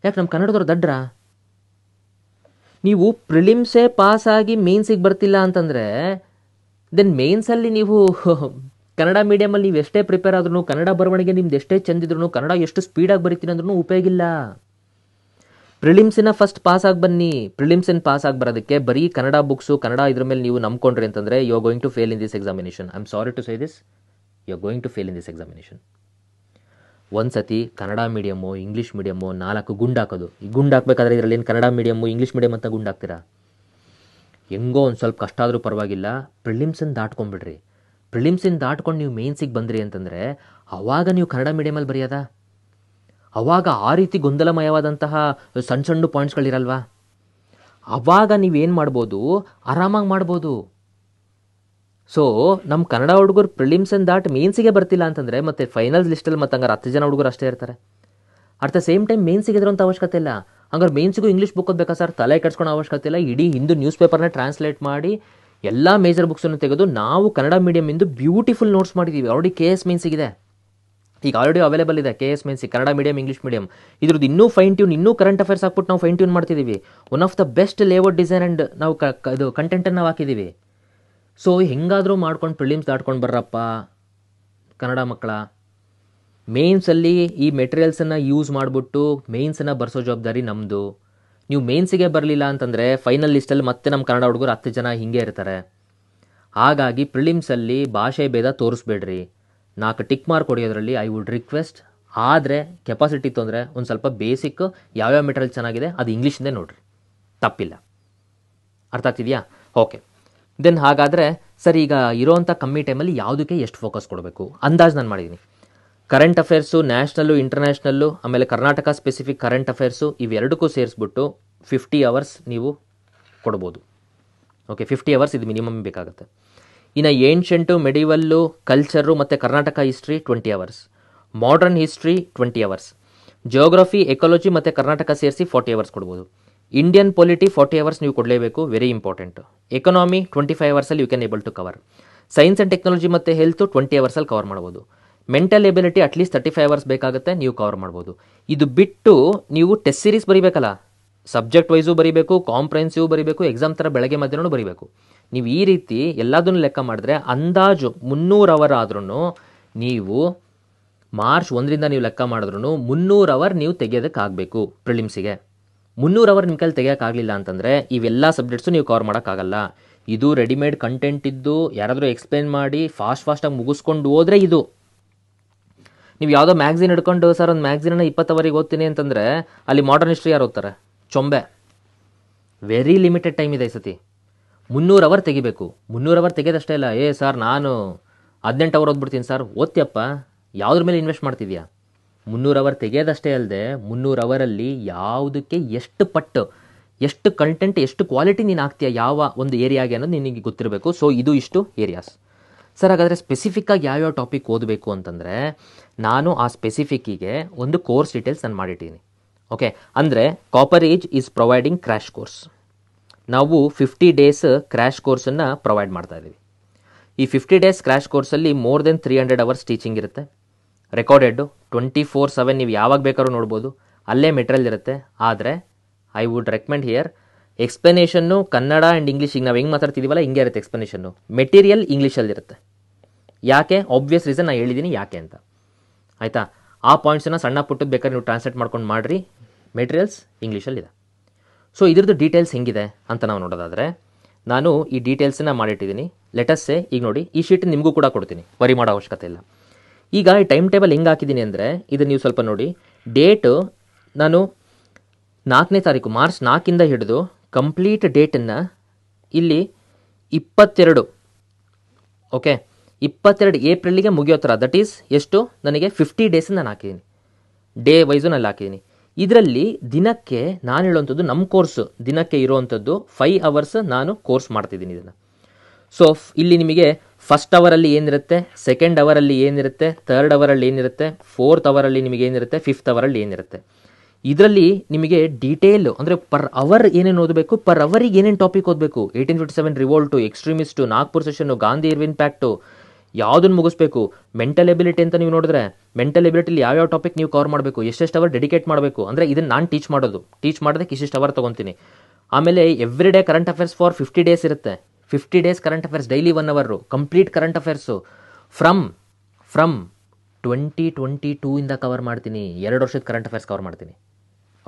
ಯಾಕೆ ನಮ್ಮ ಕನ್ನಡದವ್ರು ದಡ್ರಾ? ನೀವು ಪ್ರಿಲಿಮ್ಸೇ ಪಾಸಾಗಿ ಮೇನ್ಸಿಗೆ ಬರ್ತಿಲ್ಲ ಅಂತಂದರೆ ದೆನ್ ಮೇನ್ಸಲ್ಲಿ ನೀವು ಕನ್ನಡ ಮೀಡಿಯಮಲ್ಲಿ ನೀವು ಎಷ್ಟೇ ಪ್ರಿಪೇರ್ ಆದ್ರೂ, ಕನ್ನಡ ಬರವಣಿಗೆ ನಿಮ್ದು ಎಷ್ಟೇ ಚೆಂದಿದ್ರು, ಕನ್ನಡ ಎಷ್ಟು ಸ್ಪೀಡಾಗಿ ಬರೀತೀನಿ ಅಂದ್ರೂ ಉಪಯೋಗಿಲ್ಲ. ಪ್ರಿಲಿಮ್ಸಿನ ಫಸ್ಟ್ ಪಾಸಾಗಿ ಬನ್ನಿ. ಪ್ರಿಲಿಮ್ಸಿನ ಪಾಸಾಗಿ ಬರೋದಕ್ಕೆ ಬರೀ ಕನ್ನಡ ಬುಕ್ಸು, ಕನ್ನಡ ಇದ್ರ ಮೇಲೆ ನೀವು ನಂಬ್ಕೊಂಡ್ರಿ ಅಂತಂದರೆ you are going to fail in this examination. I am sorry to say this, you are going to fail in this examination. ಒಂದು ಸತಿ ಕನ್ನಡ ಮೀಡಿಯಮ್ಮು ಇಂಗ್ಲೀಷ್ ಮೀಡಿಯಮ್ಮು 4 ಗುಂಡು ಹಾಕೋದು. ಈ ಗುಂಡು ಹಾಕಬೇಕಾದ್ರೆ ಇದರಲ್ಲಿ ಏನು ಕನ್ನಡ ಮೀಡಿಯಮ್ಮು ಇಂಗ್ಲೀಷ್ ಮೀಡಿಯಮ್ ಅಂತ ಗುಂಡು ಹಾಕ್ತೀರಾ? ಹೆಂಗೋ ಒಂದು ಸ್ವಲ್ಪ ಕಷ್ಟ ಆದರೂ ಪರವಾಗಿಲ್ಲ, ಪ್ರಿಲಿಮ್ಸನ್ನು ದಾಟ್ಕೊಂಡ್ಬಿಡ್ರಿ. ಪ್ರಿಲಿಮ್ಸಿನ ದಾಟ್ಕೊಂಡು ನೀವು ಮೇನ್ಸಿಗೆ ಬಂದ್ರಿ ಅಂತಂದರೆ ಅವಾಗ ನೀವು ಕನ್ನಡ ಮೀಡಿಯಮಲ್ಲಿ ಬರೆಯೋದಾ? ಅವಾಗ ಆ ರೀತಿ ಗೊಂದಲಮಯವಾದಂತಹ ಸಣ್ಣ ಪಾಯಿಂಟ್ಸ್ಗಳಿರಲ್ವಾ? ಅವಾಗ ನೀವೇನು ಮಾಡ್ಬೋದು, ಆರಾಮಾಗಿ ಮಾಡ್ಬೋದು. ಸೊ ನಮ್ಮ ಕನ್ನಡ ಹುಡುಗರು ಪ್ರಿಲಿಮ್ಸನ್ನು ದಾಟ್ ಮೇನ್ಸಿಗೆ ಬರ್ತಿಲ್ಲ ಅಂತಂದರೆ ಮತ್ತೆ ಫೈನಲ್ಸ್ ಲಿಸ್ಟಲ್ಲಿ ಮತ್ತೆ ಹಂಗಾರೆ 10 ಜನ ಹುಡುಗರು ಅಷ್ಟೇ ಇರ್ತಾರೆ. ಅಟ್ ದ ಸೇಮ್ ಟೈಮ್ ಮೇನ್ಸಿಗೆ ಇದ್ರಂಥ ಅವಶ್ಯಕತೆ ಇಲ್ಲ. ಹಂಗಾರೆ ಮೇನ್ಸಿಗೂ ಇಂಗ್ಲೀಷ್ ಬುಕ್ ಓದಬೇಕಾ ಸರ್? ತಲೆ ಕೆಡ್ಸ್ಕೊಳ್ಳೋ ಅವಶ್ಯಕತೆ ಇಲ್ಲ. ಇಡೀ ಹಿಂದೂ ನ್ಯೂಸ್ ಪೇಪರ್ನ ಟ್ರಾನ್ಸ್ಲೇಟ್ ಮಾಡಿ ಎಲ್ಲ ಮೇಜರ್ ಬುಕ್ಸನ್ನು ತೆಗೆದು ನಾವು ಕನ್ನಡ ಮೀಡಿಯಮಿಂದು ಬ್ಯೂಟಿಫುಲ್ ನೋಟ್ಸ್ ಮಾಡಿದ್ದೀವಿ. ಆಲ್ರೆಡಿ KS ಮೇನ್ಸಿಗಿದೆ, ಈಗ ಆಲ್ರೆಡಿ ಅವೈಲೇಬಲ್ ಇದೆ. KS ಮೇನ್ಸಿ ಕನ್ನಡ ಮೀಡಿಯಮ್ ಇಂಗ್ಲೀಷ್ ಮೀಡಿಯಮ್ ಇದ್ರದ್ದು ಇನ್ನೂ ಫೈನ್ ಟ್ಯೂನ್, ಇನ್ನೂ ಕರೆಂಟ್ ಅಫೇರ್ಸ್ ಹಾಕ್ಬಿಟ್ಟು ನಾವು ಫೈನ್ ಟ್ಯೂನ್ ಮಾಡ್ತಿದ್ದೀವಿ. One of the best layout design and ನಾವು ಇದು ಕಂಟೆಂಟನ್ನು ನಾವು ಹಾಕಿದ್ದೀವಿ. ಸೊ ಹೆಂಗಾದರೂ ಮಾಡ್ಕೊಂಡು ಪ್ರಿಲಿಮ್ಸ್ ದಾಟ್ಕೊಂಡು ಬರ್ರಪ್ಪ ಕನ್ನಡ ಮಕ್ಕಳ. ಮೇನ್ಸಲ್ಲಿ ಈ ಮೆಟೀರಿಯಲ್ಸನ್ನು ಯೂಸ್ ಮಾಡಿಬಿಟ್ಟು ಮೇನ್ಸನ್ನು ಬರ್ಸೋ ಜವಾಬ್ದಾರಿ ನಮ್ಮದು. ನೀವು ಮೇನ್ಸಿಗೆ ಬರಲಿಲ್ಲ ಅಂತಂದರೆ ಫೈನಲ್ ಲಿಸ್ಟಲ್ಲಿ ಮತ್ತೆ ನಮ್ಮ ಕನ್ನಡ ಹುಡುಗರು 10 ಜನ ಹಿಂಗೆ ಇರ್ತಾರೆ. ಹಾಗಾಗಿ ಪ್ರಿಲಿಮ್ಸಲ್ಲಿ ಭಾಷೆ ಭೇದ ತೋರಿಸ್ಬೇಡ್ರಿ. 4 ಟಿಕ್ ಮಾರ್ಕ್ ಹೊಡೆಯೋದ್ರಲ್ಲಿ ಐ ವುಡ್ ರಿಕ್ವೆಸ್ಟ್. ಆದರೆ ಕೆಪಾಸಿಟಿ ಇತ್ತು ಅಂದರೆ ಒಂದು ಸ್ವಲ್ಪ ಬೇಸಿಕ್ ಯಾವ್ಯಾವ ಮೆಟೀರಿಯಲ್ ಚೆನ್ನಾಗಿದೆ ಅದು ಇಂಗ್ಲೀಷಿಂದೇ ನೋಡಿರಿ, ತಪ್ಪಿಲ್ಲ. ಅರ್ಥ ಆಗ್ತಿದೆಯಾ? ಓಕೆ, ದೆನ್ ಹಾಗಾದರೆ ಸರ್ ಈಗ ಇರೋವಂಥ ಕಮ್ಮಿ ಟೈಮಲ್ಲಿ ಯಾವುದಕ್ಕೆ ಎಷ್ಟು ಫೋಕಸ್ ಕೊಡಬೇಕು ಅಂದಾಜು ನಾನು ಮಾಡಿದ್ದೀನಿ. ಕರೆಂಟ್ ಅಫೇರ್ಸು, ನ್ಯಾಷನಲ್ಲು, ಇಂಟರ್ನ್ಯಾಷನಲ್ಲು, ಆಮೇಲೆ ಕರ್ನಾಟಕ ಸ್ಪೆಸಿಫಿಕ್ ಕರೆಂಟ್ ಅಫೇರ್ಸು, ಇವೆರಡಕ್ಕೂ ಸೇರಿಸ್ಬಿಟ್ಟು 50 ಅವರ್ಸ್ ನೀವು ಕೊಡ್ಬೋದು. ಓಕೆ, 50 ಅವರ್ಸ್ ಇದು ಮಿನಿಮಮ್ ಬೇಕಾಗುತ್ತೆ. ಇನ್ನು ಏನ್ಷೆಂಟು, ಮೆಡಿವಲ್ಲು, ಕಲ್ಚರು ಮತ್ತು Karnataka history 20 hours, modern history 20 hours, geography, ecology ಮತ್ತು ಕರ್ನಾಟಕ ಸೇರಿಸಿ 40 ಅವರ್ಸ್ ಕೊಡ್ಬೋದು. ಇಂಡಿಯನ್ ಪೊಲಿಟಿ 40 ಅವರ್ಸ್ ನೀವು ಕೊಡಲೇಬೇಕು, ವೆರಿ ಇಂಪಾರ್ಟೆಂಟ್. ಎಕನಾಮಿ 25 ಅವರ್ಸಲ್ಲಿ you can able to cover. Science and technology ಮತ್ತು ಹೆಲ್ತು 20 ಅವರ್ಸಲ್ಲಿ ಕವರ್ ಮಾಡ್ಬೋದು. ಮೆಂಟಲ್ ಎಬಿಲಿಟಿ ಅಟ್ಲೀಸ್ಟ್ 35 ಅವರ್ಸ್ ಬೇಕಾಗುತ್ತೆ, ನೀವು ಕವರ್ ಮಾಡ್ಬೋದು. ಇದು ಬಿಟ್ಟು ನೀವು ಟೆಸ್ಟ್ ಸೀರೀಸ್ ಬರೀಬೇಕಲ್ಲ, ಸಬ್ಜೆಕ್ಟ್ ವೈಸು ಬರೀಬೇಕು, ಕಾಂಪ್ರೆನ್ಸಿವ್ ಬರೀಬೇಕು, ಎಕ್ಸಾಮ್ ಥರ ಬೆಳಗ್ಗೆ ಮಧ್ಯಾಹ್ನ ಬರೀಬೇಕು. ನೀವು ಈ ರೀತಿ ಎಲ್ಲದನ್ನು ಲೆಕ್ಕ ಮಾಡಿದ್ರೆ ಅಂದಾಜು 300 ಅವರ್ ಆದ್ರೂ, ನೀವು ಮಾರ್ಚ್ 1ರಿಂದ ನೀವು ಲೆಕ್ಕ ಮಾಡಿದ್ರು 300 ಅವರ್ ನೀವು ತೆಗೆಯೋದಕ್ಕಾಗಬೇಕು ಪ್ರಿಲಿಮ್ಸಿಗೆ. 300 ಅವರ್ ನಿಮ್ಮ ಕೈಲಿ ತೆಗೆಯೋಕ್ಕಾಗಲಿಲ್ಲ ಅಂತಂದರೆ ಇವೆಲ್ಲ ಸಬ್ಜೆಕ್ಟ್ಸು ನೀವು ಕವರ್ ಮಾಡೋಕ್ಕಾಗಲ್ಲ. ಇದು ರೆಡಿಮೇಡ್ ಕಂಟೆಂಟ್ ಇದ್ದು ಯಾರಾದರೂ ಎಕ್ಸ್ಪ್ಲೇನ್ ಮಾಡಿ ಫಾಸ್ಟಾಗಿ ಮುಗಿಸ್ಕೊಂಡು ಹೋದರೆ ಇದು. ನೀವು ಯಾವುದೋ ಮ್ಯಾಗ್ಝಿನ್ ಹಿಡ್ಕೊಂಡು ಸರ್ ಒಂದು ಮ್ಯಾಗ್ಝಿನನ್ನು 20 ಅವರಿಗೆ ಓದ್ತೀನಿ ಅಂತಂದರೆ ಅಲ್ಲಿ ಮಾಡರ್ನ್ ಹಿಸ್ಟ್ರಿ ಯಾರು ಓದ್ತಾರೆ? ಚೊಂಬೆ. ವೆರಿ ಲಿಮಿಟೆಡ್ ಟೈಮ್ ಇದೆ ಈ ಸತಿ. 300 ಅವರ್ ತೆಗಿಬೇಕು. 300 ಅವರ್ ತೆಗೆಯೋದಷ್ಟೇ ಇಲ್ಲ. ಸರ್ ನಾನು 18 ಅವರ್ ಓದ್ಬಿಡ್ತೀನಿ ಸರ್. ಓದ್ತಿಯಪ್ಪ, ಯಾವುದ್ರ ಮೇಲೆ ಇನ್ವೆಸ್ಟ್ ಮಾಡ್ತಿದ್ಯಾ? 300 ಅವರ್ ತೆಗೆಯೋದಷ್ಟೇ ಅಲ್ಲದೆ 300 ಅವರಲ್ಲಿ ಯಾವುದಕ್ಕೆ ಎಷ್ಟು ಪಟ್ಟು, ಎಷ್ಟು ಕಂಟೆಂಟ್, ಎಷ್ಟು ಕ್ವಾಲಿಟಿ ನೀನು ಹಾಕ್ತೀಯ ಯಾವ ಒಂದು ಏರಿಯಾಗೆ ಅನ್ನೋದು ನಿನಗೆ ಗೊತ್ತಿರಬೇಕು. ಸೊ ಇದು ಇಷ್ಟು ಏರಿಯಾಸ್. ಸರ್ ಹಾಗಾದರೆ ಸ್ಪೆಸಿಫಿಕ್ಕಾಗಿ ಯಾವ್ಯಾವ ಟಾಪಿಕ್ ಓದಬೇಕು ಅಂತಂದರೆ ನಾನು ಆ ಸ್ಪೆಸಿಫಿಕ್ಕಿಗೆ ಒಂದು ಕೋರ್ಸ್ ಡೀಟೇಲ್ಸ್ ನಾನು ಮಾಡಿಟ್ಟಿದ್ದೀನಿ. ಓಕೆ, ಅಂದರೆ copper age is providing crash course. ನಾವು 50 ಡೇಸ್ ಕ್ರ್ಯಾಶ್ ಕೋರ್ಸನ್ನು ಪ್ರೊವೈಡ್ ಮಾಡ್ತಾ ಇದ್ದೀವಿ. ಈ 50 ಡೇಸ್ ಕ್ರ್ಯಾಶ್ ಕೋರ್ಸಲ್ಲಿ ಮೋರ್ ದೆನ್ 300 ಅವರ್ಸ್ ಟೀಚಿಂಗ್ ಇರುತ್ತೆ. ರೆಕಾರ್ಡೆಡ್ಡು 24/7 ನೀವು ಯಾವಾಗ ಬೇಕಾದ್ರೂ ನೋಡ್ಬೋದು. ಅಲ್ಲೇ ಮೆಟೀರಿಯಲ್ ಇರುತ್ತೆ. ಆದರೆ ಐ ವುಡ್ ರೆಕಮೆಂಡ್ ಹಿಯರ್ ಎಕ್ಸ್ಪ್ಲನೇಷನ್ನು ಕನ್ನಡ ಆ್ಯಂಡ್ ಇಂಗ್ಲೀಷಿಗೆ ನಾವು ಹೆಂಗೆ ಮಾತಾಡ್ತಿದ್ದೀವಲ್ಲ ಹಿಂಗೆ ಇರುತ್ತೆ ಎಕ್ಸ್ಪ್ಲನೇಷನ್ನು. ಮೆಟೀರಿಯಲ್ ಇಂಗ್ಲೀಷಲ್ಲಿರುತ್ತೆ. ಯಾಕೆ? ಆಬ್ವಿಯಸ್ ರೀಸನ್ ನಾನು ಹೇಳಿದ್ದೀನಿ ಯಾಕೆ ಅಂತ. ಆಯಿತಾ? ಆ ಪಾಯಿಂಟ್ಸನ್ನು ಸಣ್ಣ ಪುಟ್ಟದ್ದು ಬೇಕಾದ್ರೆ ನೀವು ಟ್ರಾನ್ಸ್ಲೇಟ್ ಮಾಡ್ಕೊಂಡು ಮಾಡಿರಿ. ಮೆಟೀರಿಯಲ್ಸ್ ಇಂಗ್ಲೀಷಲ್ಲಿದೆ. ಸೊ ಇದ್ರದ್ದು ಡೀಟೇಲ್ಸ್ ಹೆಂಗಿದೆ ಅಂತ ನಾವು ನೋಡೋದಾದರೆ ನಾನು ಈ ಡೀಟೇಲ್ಸನ್ನು ಮಾಡಿಟ್ಟಿದ್ದೀನಿ. ಲೆಟಸ್ಸೇ ಈಗ ನೋಡಿ, ಈ ಶೀಟ್ ನಿಮಗೂ ಕೂಡ ಕೊಡ್ತೀನಿ, ವರಿ ಮಾಡೋ ಅವಶ್ಯಕತೆ ಇಲ್ಲ. ಈಗ ಈ ಟೈಮ್ ಟೇಬಲ್ ಹೆಂಗೆ ಹಾಕಿದ್ದೀನಿ ಅಂದರೆ ಇದು ನೀವು ಸ್ವಲ್ಪ ನೋಡಿ. ಡೇಟು ನಾನು 4ನೇ ತಾರೀಕು ಮಾರ್ಚ್ 4ಇಂದ ಹಿಡಿದು ಕಂಪ್ಲೀಟ್ ಡೇಟನ್ನು ಇಲ್ಲಿ 22 ಓಕೆ 22 ಏಪ್ರಿಲಿಗೆ ಮುಗಿಯೋ ಥರ, ದಟ್ ಈಸ್ ಎಷ್ಟು ನನಗೆ 50 ಡೇಸ್ ನಾನು ಹಾಕಿದ್ದೀನಿ. ಡೇ ವೈಸು ನಾನು ಹಾಕಿದ್ದೀನಿ. ಇದರಲ್ಲಿ ದಿನಕ್ಕೆ ನಾನು ಹೇಳುವಂಥದ್ದು ನಮ್ಮ ಕೋರ್ಸು ದಿನಕ್ಕೆ ಇರುವಂಥದ್ದು 5 ಅವರ್ಸ್ ನಾನು ಕೋರ್ಸ್ ಮಾಡ್ತಿದ್ದೀನಿ ಇದನ್ನು. ಸೊ ಇಲ್ಲಿ ನಿಮಗೆ ಫಸ್ಟ್ ಅವರಲ್ಲಿ ಏನಿರುತ್ತೆ, ಸೆಕೆಂಡ್ ಅವರಲ್ಲಿ ಏನಿರುತ್ತೆ, ಥರ್ಡ್ ಅವರಲ್ಲಿ ಏನಿರುತ್ತೆ, ಫೋರ್ತ್ ಅವರಲ್ಲಿ ನಿಮಗೆ ಏನಿರುತ್ತೆ, ಫಿಫ್ತ್ ಅವರಲ್ಲಿ ಏನಿರುತ್ತೆ. ಇದರಲ್ಲಿ ನಿಮಗೆ ಡೀಟೇಲ್ ಅಂದರೆ ಪರ್ ಅವರ್ ಏನೇನು ಓದಬೇಕು, ಪರ್ ಅವರಿಗೆ ಏನೇನು ಟಾಪಿಕ್ ಓದಬೇಕು, 1857 ರಿವೋಲ್ಟು, ಎಕ್ಸ್ಟ್ರೀಮಿಸ್ಟು, ನಾಗ್ಪುರ್ ಸೆಷನ್ನು, ಗಾಂಧಿ ಇರ್ವಿನ್ ಪ್ಯಾಕ್ಟು, ಯಾವುದನ್ನು ಮುಗಿಸ್ಬೇಕು. ಮೆಂಟಲ್ ಎಬಿಲಿಟಿ ಅಂತ ನೀವು ನೋಡಿದ್ರೆ ಮೆಂಟಲ್ ಎಬಿಲಿಟಿಲಿ ಯಾವ್ಯಾವ ಟಾಪಿಕ್ ನೀವು ಕವರ್ ಮಾಡಬೇಕು, ಎಷ್ಟೆಷ್ಟು ಅವರ್ ಡೆಡಿಕೇಟ್ ಮಾಡಬೇಕು. ಅಂದರೆ ಇದನ್ನು ನಾನು ಟೀಚ್ ಮಾಡೋದಕ್ಕೆ ಇಷ್ಟಿಷ್ಟು ಅವರ್ ತೊಗೊತೀನಿ. ಆಮೇಲೆ every day current affairs for 50 days ಇರುತ್ತೆ. 50 ಡೇಸ್ ಕರೆಂಟ್ ಅಫೇರ್ಸ್ ಡೈಲಿ 1 ಅವರು ಕಂಪ್ಲೀಟ್ ಕರೆಂಟ್ ಅಫೇರ್ಸು ಫ್ರಮ್ 2022ಇಂದ ಕವರ್ ಮಾಡ್ತೀನಿ. 2 ವರ್ಷದ ಕರೆಂಟ್ ಅಫೇರ್ಸ್ ಕವರ್ ಮಾಡ್ತೀನಿ.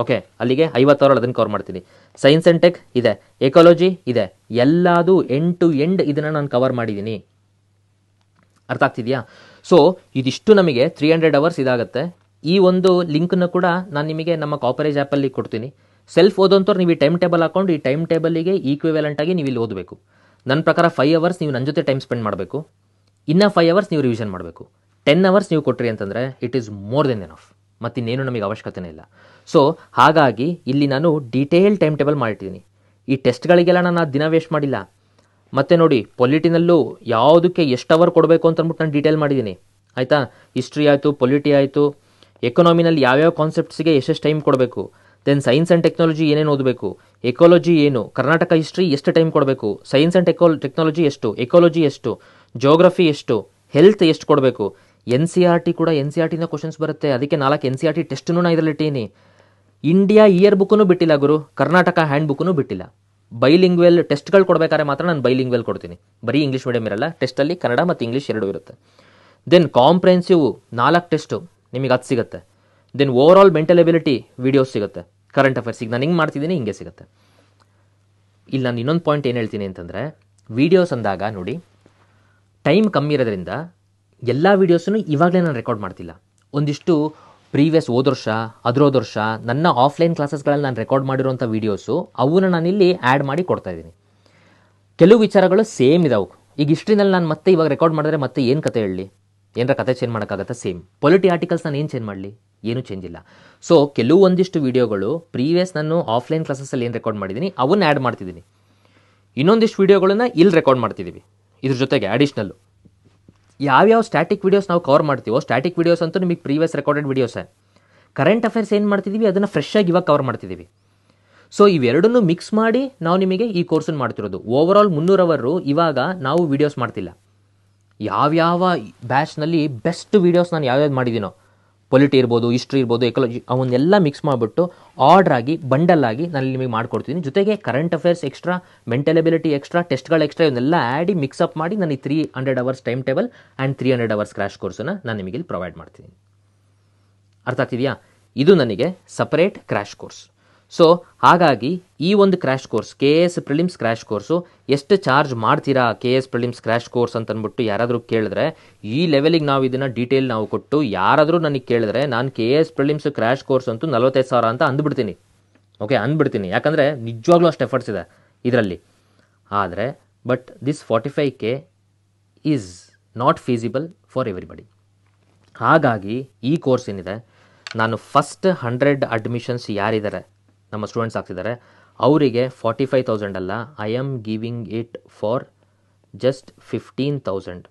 ಓಕೆ, ಅಲ್ಲಿಗೆ 50 ಅವರ್ ಅದನ್ನು ಕವರ್ ಮಾಡ್ತೀನಿ. ಸೈನ್ಸ್ ಆ್ಯಂಡ್ ಟೆಕ್ ಇದೆ, ಎಕಾಲಜಿ ಇದೆ, ಎಲ್ಲದು ಎಂಡ್ ಟು ಎಂಡ್ ಇದನ್ನು ನಾನು ಕವರ್ ಮಾಡಿದ್ದೀನಿ. ಅರ್ಥ ಆಗ್ತಿದೆಯಾ? ಸೊ ಇದಿಷ್ಟು ನಮಗೆ 300 ಅವರ್ಸ್ ಇದಾಗುತ್ತೆ. ಈ ಒಂದು ಲಿಂಕನ್ನು ಕೂಡ ನಾನು ನಿಮಗೆ ನಮ್ಮ ಕಾಪರೇಜ್ ಆ್ಯಪಲ್ಲಿ ಕೊಡ್ತೀನಿ. ಸೆಲ್ಫ್ ಓದೋಂಥವ್ರು ನೀವು ಈ ಟೈಮ್ ಟೇಬಲ್ ಹಾಕೊಂಡು ಈ ಟೈಮ್ ಟೇಬಲಿಗೆ ಈಕ್ವಿವೆಲೆಂಟ್ ಆಗಿ ನೀವು ಇಲ್ಲಿ ಓದಬೇಕು. ನನ್ನ ಪ್ರಕಾರ 5 ಅವರ್ಸ್ ನೀವು ನನ್ನ ಜೊತೆ ಟೈಮ್ ಸ್ಪೆಂಡ್ ಮಾಡಬೇಕು. ಇನ್ನು 5 ಅವರ್ಸ್ ನೀವು ರಿವಿಷನ್ ಮಾಡಬೇಕು. 10 ಅವರ್ಸ್ ನೀವು ಕೊಟ್ರಿ ಅಂತಂದರೆ it is more than enough. ಮತ್ತಿನ್ನೇನು ನಮಗೆ ಅವಶ್ಯಕತೆನೇ ಇಲ್ಲ. ಸೊ ಹಾಗಾಗಿ ಇಲ್ಲಿ ನಾನು ಡೀಟೇಲ್ ಟೈಮ್ ಟೇಬಲ್ ಮಾಡಿಟ್ಟಿದ್ದೀನಿ. ಈ ಟೆಸ್ಟ್ಗಳಿಗೆಲ್ಲ ನಾನು ದಿನ ವೇಸ್ಟ್ ಮಾಡಿಲ್ಲ. ಮತ್ತು ನೋಡಿ, ಪೊಲಿಟಿನಲ್ಲೂ ಯಾವುದಕ್ಕೆ ಎಷ್ಟು ಅವರ್ ಕೊಡಬೇಕು ಅಂತ ಅಂದ್ಬಿಟ್ಟು ನಾನು ಡೀಟೇಲ್ ಮಾಡಿದ್ದೀನಿ. ಆಯಿತಾ? ಹಿಸ್ಟ್ರಿ ಆಯಿತು, ಪೊಲಿಟಿ ಆಯಿತು, ಎಕನಾಮಿನಲ್ಲಿ ಯಾವ್ಯಾವ ಕಾನ್ಸೆಪ್ಟ್ಸ್ಗೆ ಎಷ್ಟೆಷ್ಟು ಟೈಮ್ ಕೊಡಬೇಕು, ದೆನ್ ಸೈನ್ಸ್ ಆ್ಯಂಡ್ ಟೆಕ್ನಾಲಜಿ ಏನೇನು ಓದಬೇಕು, ಎಕಾಲಜಿ ಏನು, ಕರ್ನಾಟಕ ಹಿಸ್ಟ್ರಿ ಎಷ್ಟು ಟೈಮ್ ಕೊಡಬೇಕು, ಸೈನ್ಸ್ ಆ್ಯಂಡ್ ಟೆಕ್ನಾಲಜಿ ಎಷ್ಟು, ಎಕಾಲಜಿ ಎಷ್ಟು, ಜೋಗ್ರಫಿ ಎಷ್ಟು, ಹೆಲ್ತ್ ಎಷ್ಟು ಕೊಡಬೇಕು. NCERT ಕೂಡ NCERTನ ಕ್ವಶನ್ಸ್ ಬರುತ್ತೆ. ಅದಕ್ಕೆ 4 NCERT ಟೆಸ್ಟನ್ನು ನಾನು ಇದರಲ್ಲಿ ಇಟ್ಟೀನಿ. ಇಂಡಿಯಾ ಇಯರ್ ಬುಕ್ಕನ್ನು ಬಿಟ್ಟಿಲ್ಲ ಗುರು, ಕರ್ನಾಟಕ ಹ್ಯಾಂಡ್ ಬುಕ್ಕನ್ನು ಬಿಟ್ಟಿಲ್ಲ. ಬೈಲಿಂಗ್ವೆಲ್ ಟೆಸ್ಟ್ಗಳು ಕೊಡಬೇಕಾದ್ರೆ ಮಾತ್ರ ನಾನು ಬೈಲಿಂಗ್ವೆಲ್ ಕೊಡ್ತೀನಿ. ಬರೀ ಇಂಗ್ಲೀಷ್ ಮೀಡಿಯಮ್ ಇರಲ್ಲ, ಟೆಸ್ಟಲ್ಲಿ ಕನ್ನಡ ಮತ್ತು ಇಂಗ್ಲೀಷ್ ಎರಡೂ ಇರುತ್ತೆ. ದೆನ್ ಕಾಂಪ್ರೆನ್ಸಿವ್ 4 ಟೆಸ್ಟು ನಿಮಗೆ ಅದು ಸಿಗುತ್ತೆ. Then overall mental ability videos ಸಿಗುತ್ತೆ. ಕರೆಂಟ್ ಅಫೇರ್ಸಿಗೆ ನಾನು ಹಿಂಗೆ ಮಾಡ್ತಿದ್ದೀನಿ, ಹಿಂಗೆ ಸಿಗುತ್ತೆ. ಇಲ್ಲಿ ನಾನು ಇನ್ನೊಂದು ಪಾಯಿಂಟ್ ಏನು ಹೇಳ್ತೀನಿ ಅಂತಂದರೆ, ವೀಡಿಯೋಸ್ ಅಂದಾಗ ನೋಡಿ, ಟೈಮ್ ಕಮ್ಮಿ ಇರೋದ್ರಿಂದ ಎಲ್ಲ ವೀಡಿಯೋಸನ್ನು ಇವಾಗಲೇ ನಾನು ರೆಕಾರ್ಡ್ ಮಾಡ್ತಿಲ್ಲ. ಒಂದಿಷ್ಟು ಪ್ರೀವಿಯಸ್ ಹೋದ ವರ್ಷ, ಅದರೋದ ವರ್ಷ ನನ್ನ ಆಫ್ಲೈನ್ ಕ್ಲಾಸಸ್ಗಳಲ್ಲಿ ನಾನು ರೆಕಾರ್ಡ್ ಮಾಡಿರೋಂಥ ವೀಡಿಯೋಸು ಅವನ್ನ ನಾನಿಲ್ಲಿ ಆ್ಯಡ್ ಮಾಡಿ ಕೊಡ್ತಾಯಿದ್ದೀನಿ. ಕೆಲವು ವಿಚಾರಗಳು ಸೇಮ್ ಇದಾವೆ. ಈಗ ಹಿಸ್ಟ್ರಿನಲ್ಲಿ ನಾನು ಮತ್ತೆ ಇವಾಗ ರೆಕಾರ್ಡ್ ಮಾಡಿದ್ರೆ ಮತ್ತೆ ಏನು ಕತೆ ಹೇಳಲಿ, ಏನರ ಕತೆ ಚೇಂಜ್ ಮಾಡೋಕ್ಕಾಗತ್ತಾ? ಸೇಮ್. ಪೊಲಿಟಿ ಆರ್ಟಿಕಲ್ಸ್ ನಾನು ಏನು ಚೇಂಜ್ ಮಾಡಲಿ? ಏನೂ ಚೇಂಜ್ ಇಲ್ಲ. ಸೊ ಕೆಲವೊಂದಿಷ್ಟು ವೀಡಿಯೋಗಳು ಪ್ರೀವಿಯಸ್ ನಾನು ಆಫ್ಲೈನ್ ಕ್ಲಾಸಸ್ಸಲ್ಲಿ ಏನು ರೆಕಾರ್ಡ್ ಮಾಡಿದ್ದೀನಿ ಅವನ್ನ ಆ್ಯಡ್ ಮಾಡ್ತಿದ್ದೀನಿ. ಇನ್ನೊಂದಿಷ್ಟು ವೀಡಿಯೋಗಳನ್ನ ಇಲ್ಲಿ ರೆಕಾರ್ಡ್ ಮಾಡ್ತಿದ್ದೀವಿ. ಇದ್ರ ಜೊತೆಗೆ ಅಡಿಷ್ನಲ್ಲು ಯಾವ್ಯಾವ ಸ್ಟ್ಯಾಟಿಕ್ ವೀಡಿಯೋಸ್ ನಾವು ಕವರ್ ಮಾಡ್ತೀವೋ, ಸ್ಟ್ಯಾಟಿಕ್ ವೀಡಿಯೋಸ್ ಅಂತೂ ನಿಮಗೆ ಪ್ರೀವಿಯಸ್ ರೆಕಾರ್ಡೆಡ್ ವೀಡಿಯೋಸೇ. ಕರೆಂಟ್ ಅಫೇರ್ಸ್ ಏನು ಮಾಡ್ತಿದ್ದೀವಿ ಅದನ್ನು ಫ್ರೆಶ್ ಆಗಿ ಇವಾಗ ಕವರ್ ಮಾಡ್ತಿದ್ದೀವಿ. ಸೊ ಇವೆರಡನ್ನೂ ಮಿಕ್ಸ್ ಮಾಡಿ ನಾವು ನಿಮಗೆ ಈ ಕೋರ್ಸನ್ನು ಮಾಡ್ತಿರೋದು. ಓವರ್ ಆಲ್ 300 ಅವರು ಇವಾಗ ನಾವು ವೀಡಿಯೋಸ್ ಮಾಡ್ತಿಲ್ಲ. ಯಾವ್ಯಾವ ಬ್ಯಾಚ್ನಲ್ಲಿ ಬೆಸ್ಟ್ ವೀಡಿಯೋಸ್ ನಾನು ಯಾವ್ಯಾವ್ದು ಮಾಡಿದ್ದೀನೋ, ಪೊಲಿಟಿ ಇರ್ಬೋದು, ಹಿಸ್ಟ್ರಿ ಇರ್ಬೋದು, ಎಕಾಲಜಿ, ಅವನ್ನೆಲ್ಲ ಮಿಕ್ಸ್ ಮಾಡಿಬಿಟ್ಟು ಆರ್ಡ್ರ್ ಆಗಿ ಬಂಡಲ್ ಆಗಿ ನಾನು ನಿಮಗೆ ಮಾಡ್ಕೊಡ್ತೀನಿ. ಜೊತೆಗೆ current affairs extra, mental ability extra, ಟೆಸ್ಟ್ಗಳು ಎಕ್ಸ್ಟ್ರಾ, ಇವನ್ನೆಲ್ಲ ಆ್ಯಡಿ ಮಿಕ್ಸಪ್ ಮಾಡಿ ನಾನು ಈ 300 hours time table and 300 hours crash ಕೋರ್ಸನ್ನು ನಾನು ನಿಮಗೆ ಇಲ್ಲಿ ಪ್ರೊವೈಡ್ ಮಾಡ್ತೀನಿ. ಅರ್ಥ ಆಗ್ತಿದೆಯಾ? ಇದು ನನಗೆ ಸಪರೇಟ್ ಕ್ರ್ಯಾಶ್ ಕೋರ್ಸ್. ಸೊ ಹಾಗಾಗಿ ಈ ಒಂದು crash course, KS prelims crash course ಎಷ್ಟು ಚಾರ್ಜ್ ಮಾಡ್ತೀರಾ KS ಪ್ರಿಲಿಮ್ಸ್ ಕ್ರ್ಯಾಶ್ ಕೋರ್ಸ್ ಅಂತಂದ್ಬಿಟ್ಟು ಯಾರಾದರೂ ಕೇಳಿದ್ರೆ, ಈ ಲೆವೆಲಿಗೆ ನಾವು ಇದನ್ನು ಡೀಟೇಲ್ ನಾವು ಕೊಟ್ಟು ಯಾರಾದರೂ ನನಗೆ ಕೇಳಿದ್ರೆ ನಾನು KS ಪ್ರಿಲಿಮ್ಸ್ ಕ್ರ್ಯಾಶ್ ಕೋರ್ಸ್ ಅಂತೂ 45,000 ಅಂತ ಅಂದ್ಬಿಡ್ತೀನಿ. ಓಕೆ, ಅಂದ್ಬಿಡ್ತೀನಿ. ಯಾಕಂದರೆ ನಿಜವಾಗ್ಲೂ ಅಷ್ಟು ಎಫರ್ಟ್ಸ್ ಇದೆ ಇದರಲ್ಲಿ. ಆದರೆ but this 45K is not feasible for everybody. ಹಾಗಾಗಿ ಈ ಕೋರ್ಸ್ ಏನಿದೆ, ನಾನು ಫಸ್ಟ್ 100 ಅಡ್ಮಿಷನ್ಸ್ ಯಾರಿದ್ದಾರೆ ನಮ್ಮ ಸ್ಟೂಡೆಂಟ್ಸ್ ಆಗ್ತಿದ್ದಾರೆ ಅವರಿಗೆ 45,000 ಅಲ್ಲ, I am giving it for just 15,000.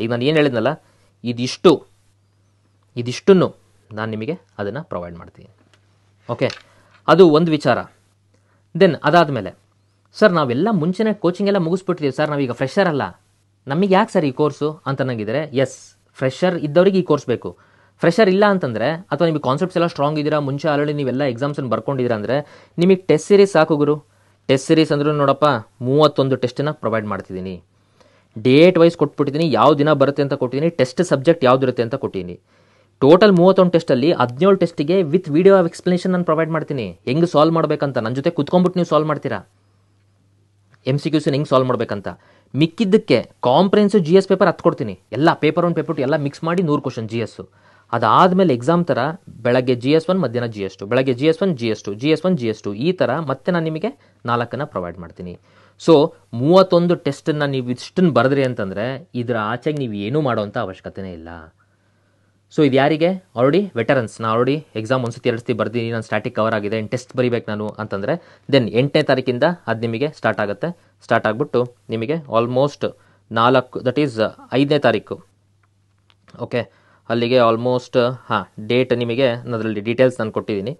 ಈಗ ನಾನು ಏನು ಹೇಳಿದ್ನಲ್ಲ, ಇದಿಷ್ಟನ್ನು ನಾನು ನಿಮಗೆ ಅದನ್ನು ಪ್ರೊವೈಡ್ ಮಾಡ್ತೀನಿ. ಓಕೆ, ಅದು ಒಂದು ವಿಚಾರ. ದೆನ್ ಅದಾದಮೇಲೆ, ಸರ್ ನಾವೆಲ್ಲ ಮುಂಚೆನೇ ಕೋಚಿಂಗ್ ಎಲ್ಲ ಮುಗಿಸ್ಬಿಟ್ಟಿದ್ದೀವಿ ಸರ್, ನಾವೀಗ ಫ್ರೆಷರ್ ಅಲ್ಲ, ನಮಗೆ ಯಾಕೆ ಸರ್ ಈ ಕೋರ್ಸು ಅಂತ ನಂಗಿದ್ರೆ, ಎಸ್, ಫ್ರೆಷರ್ ಇದ್ದವರಿಗೆ ಈ ಕೋರ್ಸ್ ಬೇಕು. ಫ್ರೆಷರ್ ಇಲ್ಲ ಅಂತಂದರೆ, ಅಥವಾ ನಿಮಗೆ ಕಾನ್ಸೆಪ್ಟ್ಸ್ ಎಲ್ಲ ಸ್ಟ್ರಾಂಗ್ ಇದ್ದೀರಾ, ಮುಂಚೆ ಆಲ್ರೆಡಿ ನೀವೆಲ್ಲ ಎಕ್ಸಾಮ್ಸನ್ನು ಬರ್ಕೊಂಡಿದ್ದೀರಾ ಅಂದರೆ ನಿಮಗೆ ಟೆಸ್ಟ್ ಸೀರೀಸ್ ಸಾಕು ಗುರು. ಟೆಸ್ಟ್ ಸೀರೀಸ್ ಅಂದ್ರೂ ನೋಡಪ್ಪ 31 ಟೆಸ್ಟನ್ನು ಪ್ರೊವೈಡ್ ಮಾಡ್ತಿದ್ದೀನಿ. ಡೇಟ್ ವೈಸ್ ಕೊಟ್ಬಿಟ್ಟಿದ್ದೀನಿ, ಯಾವ ದಿನ ಬರುತ್ತೆ ಅಂತ ಕೊಟ್ಟಿದ್ದೀನಿ, ಟೆಸ್ಟ್ ಸಬ್ಜೆಕ್ಟ್ ಯಾವುದಿರುತ್ತೆ ಅಂತ ಕೊಟ್ಟಿದ್ದೀನಿ. ಟೋಟಲ್ 31 ಟೆಸ್ಟಲ್ಲಿ 17 ಟೆಸ್ಟಿಗೆ ವಿತ್ ವಿಡಿಯೋ ಎಕ್ಸ್ಪ್ಲನೇಷನ್ ನಾನು ಪ್ರೊವೈಡ್ ಮಾಡ್ತೀನಿ. ಹೆಂಗೆ ಸಾಲ್ವ್ ಮಾಡಬೇಕಂತ ನನ್ನ ಜೊತೆ ಕುತ್ಕೊಂಡ್ಬಿಟ್ಟು ನೀವು ಸಾಲ್ವ್ ಮಾಡ್ತೀರಾ, MCQs ಹೆಂಗೆ ಸಾಲ್ವ್ ಮಾಡಬೇಕಂತ. ಮಿಕ್ಕಿದ್ದಕ್ಕೆ ಕಾಂಪ್ರಿಹೆನ್ಸಿವ್ GS ಪೇಪರ್ ಹತ್ಕೊಡ್ತೀನಿ. ಎಲ್ಲ ಪೇಪರ್ 1 ಪೇಪರ್ 2 ಎಲ್ಲ ಮಿಕ್ಸ್ ಮಾಡಿ 100 ಕ್ವಶನ್ GS. ಅದಾದಮೇಲೆ ಎಕ್ಸಾಮ್ ಥರ ಬೆಳಗ್ಗೆ GS1, ಮಧ್ಯಾಹ್ನ GS2, ಬೆಳಗ್ಗೆ GS1, GS2, GS1, GS2, ಈ ಥರ ಮತ್ತೆ ನಾನು ನಿಮಗೆ 4 ಪ್ರೊವೈಡ್ ಮಾಡ್ತೀನಿ. ಸೊ 31 ಟೆಸ್ಟನ್ನು ನೀವು ಇಷ್ಟನ್ನು ಬರೆದ್ರಿ ಅಂತಂದರೆ ಇದರ ಆಚೆಗೆ ನೀವು ಏನೂ ಮಾಡೋವಂಥ ಅವಶ್ಯಕತೆಯೇ ಇಲ್ಲ. ಸೊ ಇದು ಯಾರಿಗೆ? Already veterans. ನಾನು ಆಲ್ರೆಡಿ ಎಕ್ಸಾಮ್ ಒಂದು ಸತಿ 2 ಸತಿ ಬರ್ತೀನಿ, ನಾನು ಸ್ಟ್ಯಾಟಿಕ್ ಕವರ್ ಆಗಿದೆ, ಟೆಸ್ಟ್ ಬರೀಬೇಕು ನಾನು ಅಂತಂದರೆ ದೆನ್ 8ನೇ ತಾರೀಕಿಂದ ಅದು ನಿಮಗೆ ಸ್ಟಾರ್ಟ್ ಆಗುತ್ತೆ. ಸ್ಟಾರ್ಟ್ ಆಗಿಬಿಟ್ಟು ನಿಮಗೆ ಆಲ್ಮೋಸ್ಟ್ 4, ದಟ್ ಈಸ್ 5ನೇ ತಾರೀಕು. ಓಕೆ, ಅಲ್ಲಿಗೆ ಆಲ್ಮೋಸ್ಟ್ ಡೇಟ್ ನಿಮಗೆ ಅದರಲ್ಲಿ ಡೀಟೇಲ್ಸ್ ನಾನು ಕೊಟ್ಟಿದ್ದೀನಿ.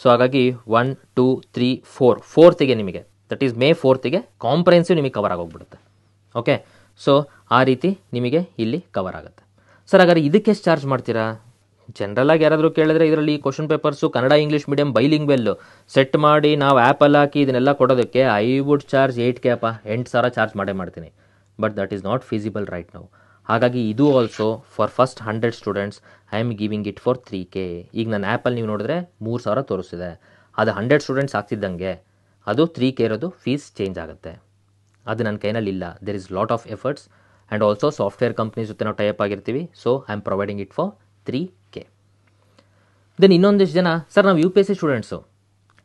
ಸೊ ಹಾಗಾಗಿ 1, 2, 3, 4th ನಿಮಗೆ, that is May 4th comprehensive ನಿಮಗೆ ಕವರ್ ಆಗೋಗ್ಬಿಡುತ್ತೆ. ಓಕೆ, ಸೊ ಆ ರೀತಿ ನಿಮಗೆ ಇಲ್ಲಿ ಕವರ್ ಆಗುತ್ತೆ. ಸರ್ ಹಾಗಾದ್ರೆ ಇದಕ್ಕೆ ಎಷ್ಟು ಚಾರ್ಜ್ ಮಾಡ್ತೀರಾ? ಜನರಲಾಗಿ ಯಾರಾದರೂ ಕೇಳಿದ್ರೆ ಇದರಲ್ಲಿ question papers Kannada English medium bilingual set ಮಾಡಿ ನಾವು ಆ್ಯಪಲ್ಲಿ ಹಾಕಿ ಇದನ್ನೆಲ್ಲ ಕೊಡೋದಕ್ಕೆ I would charge 8K 8,000 charge ಮಾಡ್ತೀನಿ. But that is not feasible right now. ಹಾಗಾಗಿ ಇದು also for first 100 students I am giving it for 3K. ಈಗ ನನ್ನ ಆ್ಯಪಲ್ಲಿ ನೀವು ನೋಡಿದ್ರೆ 3,000 ತೋರಿಸ್ತಿದೆ. ಅದು 100 ಸ್ಟೂಡೆಂಟ್ಸ್ ಆಗ್ತಿದ್ದಂಗೆ ಅದು 3K ಇರೋದು ಫೀಸ್ ಚೇಂಜ್ ಆಗುತ್ತೆ. ಅದು ನನ್ನ ಕೈನಲ್ಲಿ ಇಲ್ಲ. There is lot of efforts and also software companies ಜೊತೆ ನಾವು ಟೈಪ್ ಆಗಿರ್ತೀವಿ. So I am providing it for 3K. Then ಇನ್ನೊಂದಿಷ್ಟು ಜನ, ಸರ್ ನಾವು UPSC ಸ್ಟೂಡೆಂಟ್ಸು,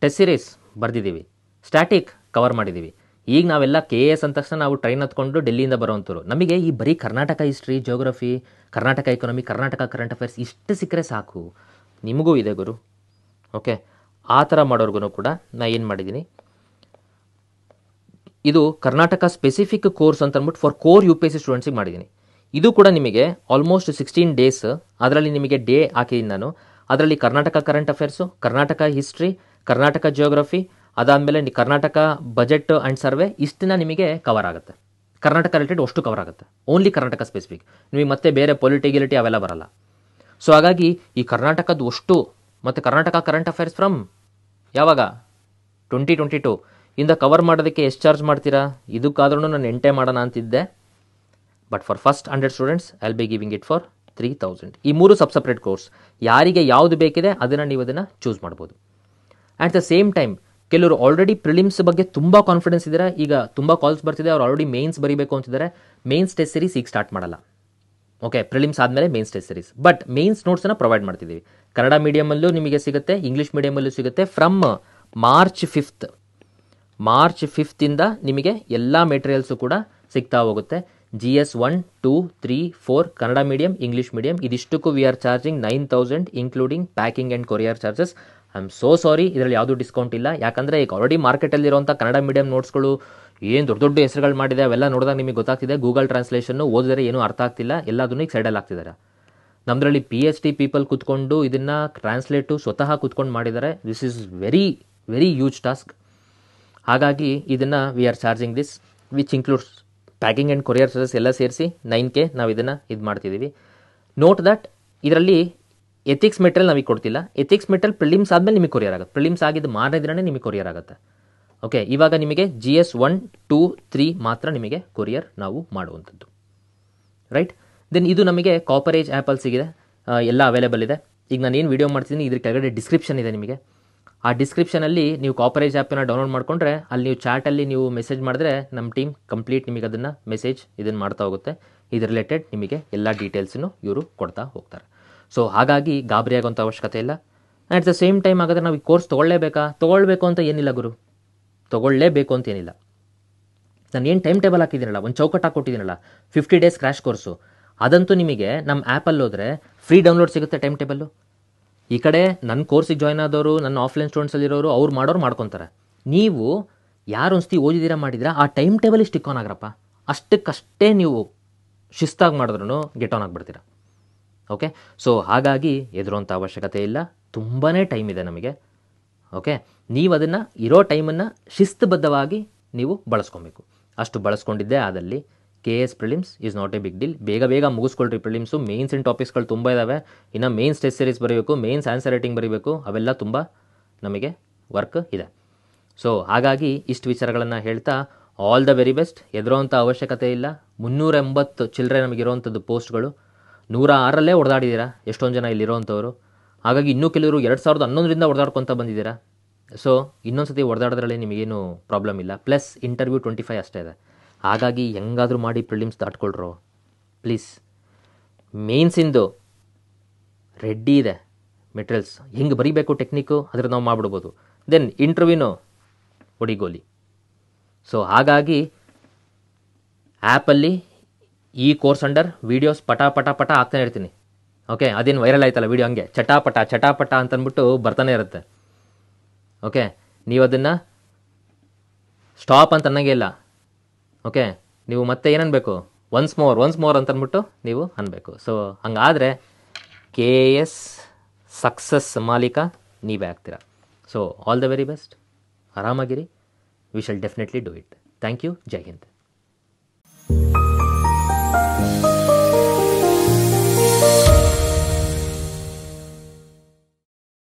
ಟೆಸ್ಟ್ ಸೀರೀಸ್ ಬರೆದಿದ್ದೀವಿ, ಸ್ಟ್ಯಾಟಿಕ್ ಕವರ್ ಮಾಡಿದ್ದೀವಿ, ಈಗ ನಾವೆಲ್ಲ KS ಅಂದ ತಕ್ಷಣ ನಾವು ಟ್ರೈನ್ ಹತ್ಕೊಂಡು ಡೆಲ್ಲಿಯಿಂದ ಬರೋವಂಥವ್ರು, ನಮಗೆ ಈ ಬರೀ Karnataka history, geography, Karnataka economy, Karnataka current affairs ಇಷ್ಟು ಸಿಕ್ಕರೆ ಸಾಕು. ನಿಮಗೂ ಇದೆ ಗುರು. ಓಕೆ, ಆ ಥರ ಮಾಡೋರ್ಗು ಕೂಡ ನಾನು ಏನು ಮಾಡಿದ್ದೀನಿ, ಇದು ಕರ್ನಾಟಕ ಸ್ಪೆಸಿಫಿಕ್ ಕೋರ್ಸ್ ಅಂತ ಅಂದ್ಬಿಟ್ಟು ಫಾರ್ ಕೋರ್ UPSC ಸ್ಟೂಡೆಂಟ್ಸಿಗೆ ಮಾಡಿದ್ದೀನಿ. ಇದು ಕೂಡ ನಿಮಗೆ ಆಲ್ಮೋಸ್ಟ್ 16 ಡೇಸ್. ಅದರಲ್ಲಿ ನಿಮಗೆ ಡೇ ಹಾಕಿದ್ದೀನಿ ನಾನು. ಅದರಲ್ಲಿ Karnataka current affairs, Karnataka history, Karnataka geography, ಅದಾದಮೇಲೆ ಕರ್ನಾಟಕ ಬಜೆಟ್ ಆ್ಯಂಡ್ ಸರ್ವೆ, ಇಷ್ಟನ್ನ ನಿಮಗೆ ಕವರ್ ಆಗುತ್ತೆ. ಕರ್ನಾಟಕ ರಿಲೇಟೆಡ್ ಅಷ್ಟು ಕವರ್ ಆಗುತ್ತೆ. ಓನ್ಲಿ ಕರ್ನಾಟಕ ಸ್ಪೆಸಿಫಿಕ್, ನಿಮಗೆ ಮತ್ತೆ ಬೇರೆ ಪೊಲಿಟಿಗಿಲಿಟಿ ಅವೆಲ್ಲ ಬರಲ್ಲ. ಸೊ ಹಾಗಾಗಿ ಈ ಕರ್ನಾಟಕದ ಅಷ್ಟು ಮತ್ತು ಕರ್ನಾಟಕ ಕರೆಂಟ್ ಅಫೇರ್ಸ್ ಫ್ರಮ್ ಯಾವಾಗ 2022 ಇಂದ ಕವರ್ ಮಾಡೋದಕ್ಕೆ ಎಷ್ಟು ಚಾರ್ಜ್ ಮಾಡ್ತೀರಾ? ಇದಕ್ಕಾದ್ರೂ ನಾನು 8 ಮಾಡೋಣ ಅಂತಿದ್ದೆ. But for first 100 students I will be giving it for 3,000. ಈ 3 ಸಪ್ರೇಟ್ ಕೋರ್ಸ್, ಯಾರಿಗೆ ಯಾವುದು ಬೇಕಿದೆ ಅದನ್ನು ನೀವು ಅದನ್ನು ಚೂಸ್ ಮಾಡ್ಬೋದು. ಆ್ಯಟ್ ದ ಸೇಮ್ ಟೈಮ್ ಕೆಲವರು ಆಲ್ರೆಡಿ ಪ್ರಿಲಿಮ್ಸ್ ಬಗ್ಗೆ ತುಂಬ ಕಾನ್ಫಿಡೆನ್ಸ್ ಇದ್ದಾರೆ, ಈಗ ತುಂಬ ಕಾಲ್ಸ್ ಬರ್ತಿದೆ, ಅವ್ರು ಆಲ್ರೆಡಿ ಮೇನ್ಸ್ ಬರೀಬೇಕು ಅಂತಿದ್ದಾರೆ. ಮೇನ್ಸ್ ಟೆಸ್ಟ್ ಸೀರೀಸ್ ಈಗ ಸ್ಟಾರ್ಟ್ ಮಾಡಲ್ಲ. ಓಕೆ, ಪ್ರಿಲಿಮ್ಸ್ ಆದಮೇಲೆ mains test series. But mains ನೋಟ್ಸನ್ನು ಪ್ರೊವೈಡ್ ಮಾಡ್ತಿದ್ದೀವಿ. ಕನ್ನಡ ಮೀಡಿಯಮಲ್ಲೂ ನಿಮಗೆ ಸಿಗುತ್ತೆ, ಇಂಗ್ಲೀಷ್ ಮೀಡಿಯಮಲ್ಲೂ ಸಿಗುತ್ತೆ. ಫ್ರಮ್ ಮಾರ್ಚ್ 5th ಇಂದ ನಿಮಗೆ ಎಲ್ಲ ಮೆಟೀರಿಯಲ್ಸು ಕೂಡ ಸಿಗ್ತಾ ಹೋಗುತ್ತೆ. GS 1, 2, 3, 4 Kannada medium, English medium, ಇದಿಷ್ಟಕ್ಕೂ we are charging 9,000 including packing and courier charges. I am so sorry, ಇದರಲ್ಲಿ ಯಾವುದೂ ಡಿಸ್ಕೌಂಟ್ ಇಲ್ಲ. ಯಾಕಂದರೆ ಈಗ ಆಲ್ರೆಡಿ ಮಾರ್ಕೆಟಲ್ಲಿರುವಂಥ ಕನ್ನಡ ಮೀಡಿಯಂ ನೋಟ್ಸ್ಗಳು ಏನು ದೊಡ್ಡ ದೊಡ್ಡ ಹೆಸರುಗಳು ಮಾಡಿದೆ, ಅವೆಲ್ಲ ನೋಡಿದಾಗ ನಿಮಗೆ ಗೊತ್ತಾಗ್ತಿದೆ. ಗೂಗಲ್ ಟ್ರಾನ್ಸ್ಲೇಷನ್ನು ಓದಿದರೆ ಏನೂ ಅರ್ಥ ಆಗ್ತಿಲ್ಲ, ಎಲ್ಲದನ್ನೂ ಈಗ ಸೈಡಲ್ಲಿ ಆಗ್ತಿದ್ದಾರೆ. ನಮ್ಮದ್ರಲ್ಲಿ PhD ಪೀಪಲ್ ಕೂತ್ಕೊಂಡು ಇದನ್ನು ಟ್ರಾನ್ಸ್ಲೇಟು ಸ್ವತಃ ಕೂತ್ಕೊಂಡು ಮಾಡಿದ್ದಾರೆ. This is very very huge task. ಹಾಗಾಗಿ ಇದನ್ನು V are charging this which includes packing and courier service ಎಲ್ಲ ಸೇರಿಸಿ 9K ನಾವು ಇದನ್ನು ಇದು ಮಾಡ್ತಿದ್ದೀವಿ. ನೋಟ್ ದಟ್ ಇದರಲ್ಲಿ ಎಥಿಕ್ಸ್ ಮೆಟೀರಿಯಲ್ ನಾವೀಗ ಕೊಡ್ತಿಲ್ಲ. ಎಥಿಕ್ಸ್ ಮೆಟೀರಿಯಲ್ ಪ್ರಿಲಿಮ್ಸ್ ಆದಮೇಲೆ ನಿಮಗೆ ಕೊರಿಯರ್ ಆಗುತ್ತೆ. ಪ್ರಿಲಿಮ್ಸ್ ಆಗಿದ್ದು ಮಾರನೇ ದಿನವೇ ನಿಮಗೆ ಕೊರಿಯರ್ ಆಗುತ್ತೆ. ಓಕೆ, ಇವಾಗ ನಿಮಗೆ GS 1, 2, 3 ಮಾತ್ರ ನಿಮಗೆ ಕೊರಿಯರ್ ನಾವು ಮಾಡುವಂಥದ್ದು. ರೈಟ್, ದೆನ್ ಇದು ನಮಗೆ ಕಾಪರ್ ಏಜ್ ಆ್ಯಪಲ್ಲಿ ಸಿಗಿದೆ, ಎಲ್ಲ ಅವೈಲೇಬಲ್ ಇದೆ. ಈಗ ನಾನು ಏನು ವೀಡಿಯೋ ಮಾಡ್ತಿದ್ದೀನಿ ಇದ್ರ ಕೆಳಗಡೆ ಡಿಸ್ಕ್ರಿಪ್ಷನ್ ಇದೆ ನಿಮಗೆ. ಆ ಡಿಸ್ಕ್ರಿಪ್ಷನಲ್ಲಿ ನೀವು ಕಾಪರ್ ಏಜ್ ಆ್ಯಪನ್ನು ಡೌನ್ಲೋಡ್ ಮಾಡಿಕೊಂಡ್ರೆ ಅಲ್ಲಿ ನೀವು ಚಾಟಲ್ಲಿ ನೀವು ಮೆಸೇಜ್ ಮಾಡಿದ್ರೆ ನಮ್ಮ ಟೀಮ್ ಕಂಪ್ಲೀಟ್ ನಿಮಗೆ ಅದನ್ನು ಮೆಸೇಜ್ ಇದನ್ನು ಮಾಡ್ತಾ ಹೋಗುತ್ತೆ. ಇದು ರಿಲೇಟೆಡ್ ನಿಮಗೆ ಎಲ್ಲ ಡೀಟೇಲ್ಸನ್ನು ಇವರು ಕೊಡ್ತಾ ಹೋಗ್ತಾರೆ. ಸೊ ಹಾಗಾಗಿ ಗಾಬರಿ ಆಗೋಂಥ ಅವಶ್ಯಕತೆ ಇಲ್ಲ. ಅಟ್ ದ ಸೇಮ್ ಟೈಮ್ ಹಾಗಾದರೆ ನಾವು ಈ ಕೋರ್ಸ್ ತೊಗೊಳ್ಬೇಕು ಅಂತ ಏನಿಲ್ಲ ಗುರು, ತೊಗೊಳ್ಳೇಬೇಕು ಅಂತ ಏನಿಲ್ಲ. ನಾನು ಏನು ಟೈಮ್ ಟೇಬಲ್ ಹಾಕಿದ್ದೀನಲ್ಲ, ಒಂದು ಚೌಕಟ್ಟು ಹಾಕ್ಕೊಟ್ಟಿದ್ದೀನಲ್ಲ, 50 ಡೇಸ್ ಕ್ರ್ಯಾಶ್ ಕೋರ್ಸು, ಅದಂತೂ ನಿಮಗೆ ನಮ್ಮ ಆ್ಯಪಲ್ಲಿ ಹೋದರೆ ಫ್ರೀ ಡೌನ್ಲೋಡ್ ಸಿಗುತ್ತೆ ಟೈಮ್ ಟೇಬಲ್ಲು. ಈ ಕಡೆ ನನ್ನ ಕೋರ್ಸಿಗೆ ಜಾಯ್ನ್ ಆದವರು, ನನ್ನ ಆಫ್ಲೈನ್ ಸ್ಟೂಡೆಂಟ್ಸಲ್ಲಿರೋರು ಅವ್ರು ಮಾಡೋರು ಮಾಡ್ಕೊತಾರೆ. ನೀವು ಯಾರು ಅನ್ಸ್ತಿ ಓದಿದ್ದೀರಾ ಮಾಡಿದ್ದೀರಾ ಆ ಟೈಮ್ ಟೇಬಲ್ ಸ್ಟಿಕ್ ಆನ್ ಆಗ್ರಪ್ಪ. ಅಷ್ಟಕ್ಕಷ್ಟೇ ನೀವು ಶಿಸ್ತಾಗಿ ಮಾಡಿದ್ರೂ ಗೆಟ್ ಆನ್ ಆಗಿಬಿಡ್ತೀರಾ. ಓಕೆ, ಸೊ ಹಾಗಾಗಿ ಎದುರುವಂಥ ಅವಶ್ಯಕತೆ ಇಲ್ಲ, ತುಂಬಾ ಟೈಮ್ ಇದೆ ನಮಗೆ. ಓಕೆ, ನೀವು ಅದನ್ನು ಇರೋ ಟೈಮನ್ನು ಶಿಸ್ತುಬದ್ಧವಾಗಿ ನೀವು ಬಳಸ್ಕೊಬೇಕು. ಅಷ್ಟು ಬಳಸ್ಕೊಂಡಿದ್ದೆ ಆದಲ್ಲಿ KS prelims is not a big deal. ಬೇಗ ಮುಗಿಸ್ಕೊಳ್ರಿ ಪ್ರಿಲಿಮ್ಸು. ಮೇನ್ಸ್ ಇನ್ ಟಾಪಿಕ್ಸ್ಗಳು ತುಂಬ ಇದ್ದಾವೆ. ಇನ್ನು ಮೇನ್ಸ್ ಟೆಸ್ಟ್ ಸೀರೀಸ್ ಬರೀಬೇಕು, ಮೇನ್ಸ್ ಆನ್ಸರ್ ರೈಟಿಂಗ್ ಬರೀಬೇಕು, ಅವೆಲ್ಲ ತುಂಬ ನಮಗೆ ವರ್ಕ್ ಇದೆ. ಸೊ ಹಾಗಾಗಿ ಇಷ್ಟು ವಿಚಾರಗಳನ್ನು ಹೇಳ್ತಾ ಆಲ್ ದ ವೆರಿ ಬೆಸ್ಟ್. ಎದುರೋವಂಥ ಅವಶ್ಯಕತೆ ಇಲ್ಲ. 380 ಚಿಲ್ಲರೆ ನಮಗಿರೋವಂಥದ್ದು ಪೋಸ್ಟ್ಗಳು, 106ರಲ್ಲೇ ಹೊಡೆದಾಡಿದ್ದೀರಾ ಎಷ್ಟೊಂದು ಜನ ಇಲ್ಲಿರೋವಂಥವ್ರು. ಹಾಗಾಗಿ ಇನ್ನೂ ಕೆಲವರು 2011ರಿಂದ ಹೊಡೆದಾಡ್ಕೊತ ಬಂದಿದ್ದೀರಾ. ಸೊ ಇನ್ನೊಂದು ಸತಿ ಹೊಡೆದಾಡೋದ್ರಲ್ಲಿ ನಿಮಗೇನು ಪ್ರಾಬ್ಲಮ್ ಇಲ್ಲ. ಪ್ಲಸ್ ಇಂಟರ್ವ್ಯೂ 25 ಅಷ್ಟೇ ಇದೆ. ಹಾಗಾಗಿ ಹೆಂಗಾದರೂ ಮಾಡಿ ಪ್ರಿಲಿಮ್ಸ್ ದಾಟ್ಕೊಳ್ರೋ ಪ್ಲೀಸ್. ಮೇನ್ಸಿಂದು ರೆಡ್ಡಿ ಇದೆ ಮೆಟೀರಿಯಲ್ಸ್, ಹೆಂಗೆ ಬರೀಬೇಕು ಟೆಕ್ನಿಕ್ಕು ಅದ್ರ ನಾವು ಮಾಡಿಬಿಡ್ಬೋದು. ದೆನ್ ಇಂಟರ್ವ್ಯೂನು ಒಡಿಗೋಲಿ. ಸೊ ಹಾಗಾಗಿ ಆ್ಯಪಲ್ಲಿ ಈ ಕೋರ್ಸ್ ಅಂಡರ್ ವೀಡಿಯೋಸ್ ಪಟ ಆಗ್ತಾನೆ ಇರ್ತೀನಿ. ಓಕೆ, ಅದೇನು ವೈರಲ್ ಆಯ್ತಲ್ಲ ವೀಡಿಯೋ, ಹಂಗೆ ಚಟಾಪಟ ಅಂತಂದ್ಬಿಟ್ಟು ಬರ್ತಾನೆ ಇರುತ್ತೆ. ಓಕೆ, ನೀವು ಅದನ್ನು ಸ್ಟಾಪ್ ಅಂತ ಅನ್ನಂಗೆ ಇಲ್ಲ. ಓಕೆ, ನೀವು ಮತ್ತೆ ಏನನ್ಬೇಕು, ಒನ್ಸ್ ಮೋರ್ ಅಂತಂದ್ಬಿಟ್ಟು ನೀವು ಅನ್ಬೇಕು. ಸೊ ಹಂಗಾದರೆ KS ಸಕ್ಸಸ್ ಮಾಲೀಕ ನೀವೇ ಆಗ್ತೀರಾ. So all the very best. ಆರಾಮಾಗಿರಿ. We shall definitely do it. Thank you. ಜೈ ಹಿಂದ್.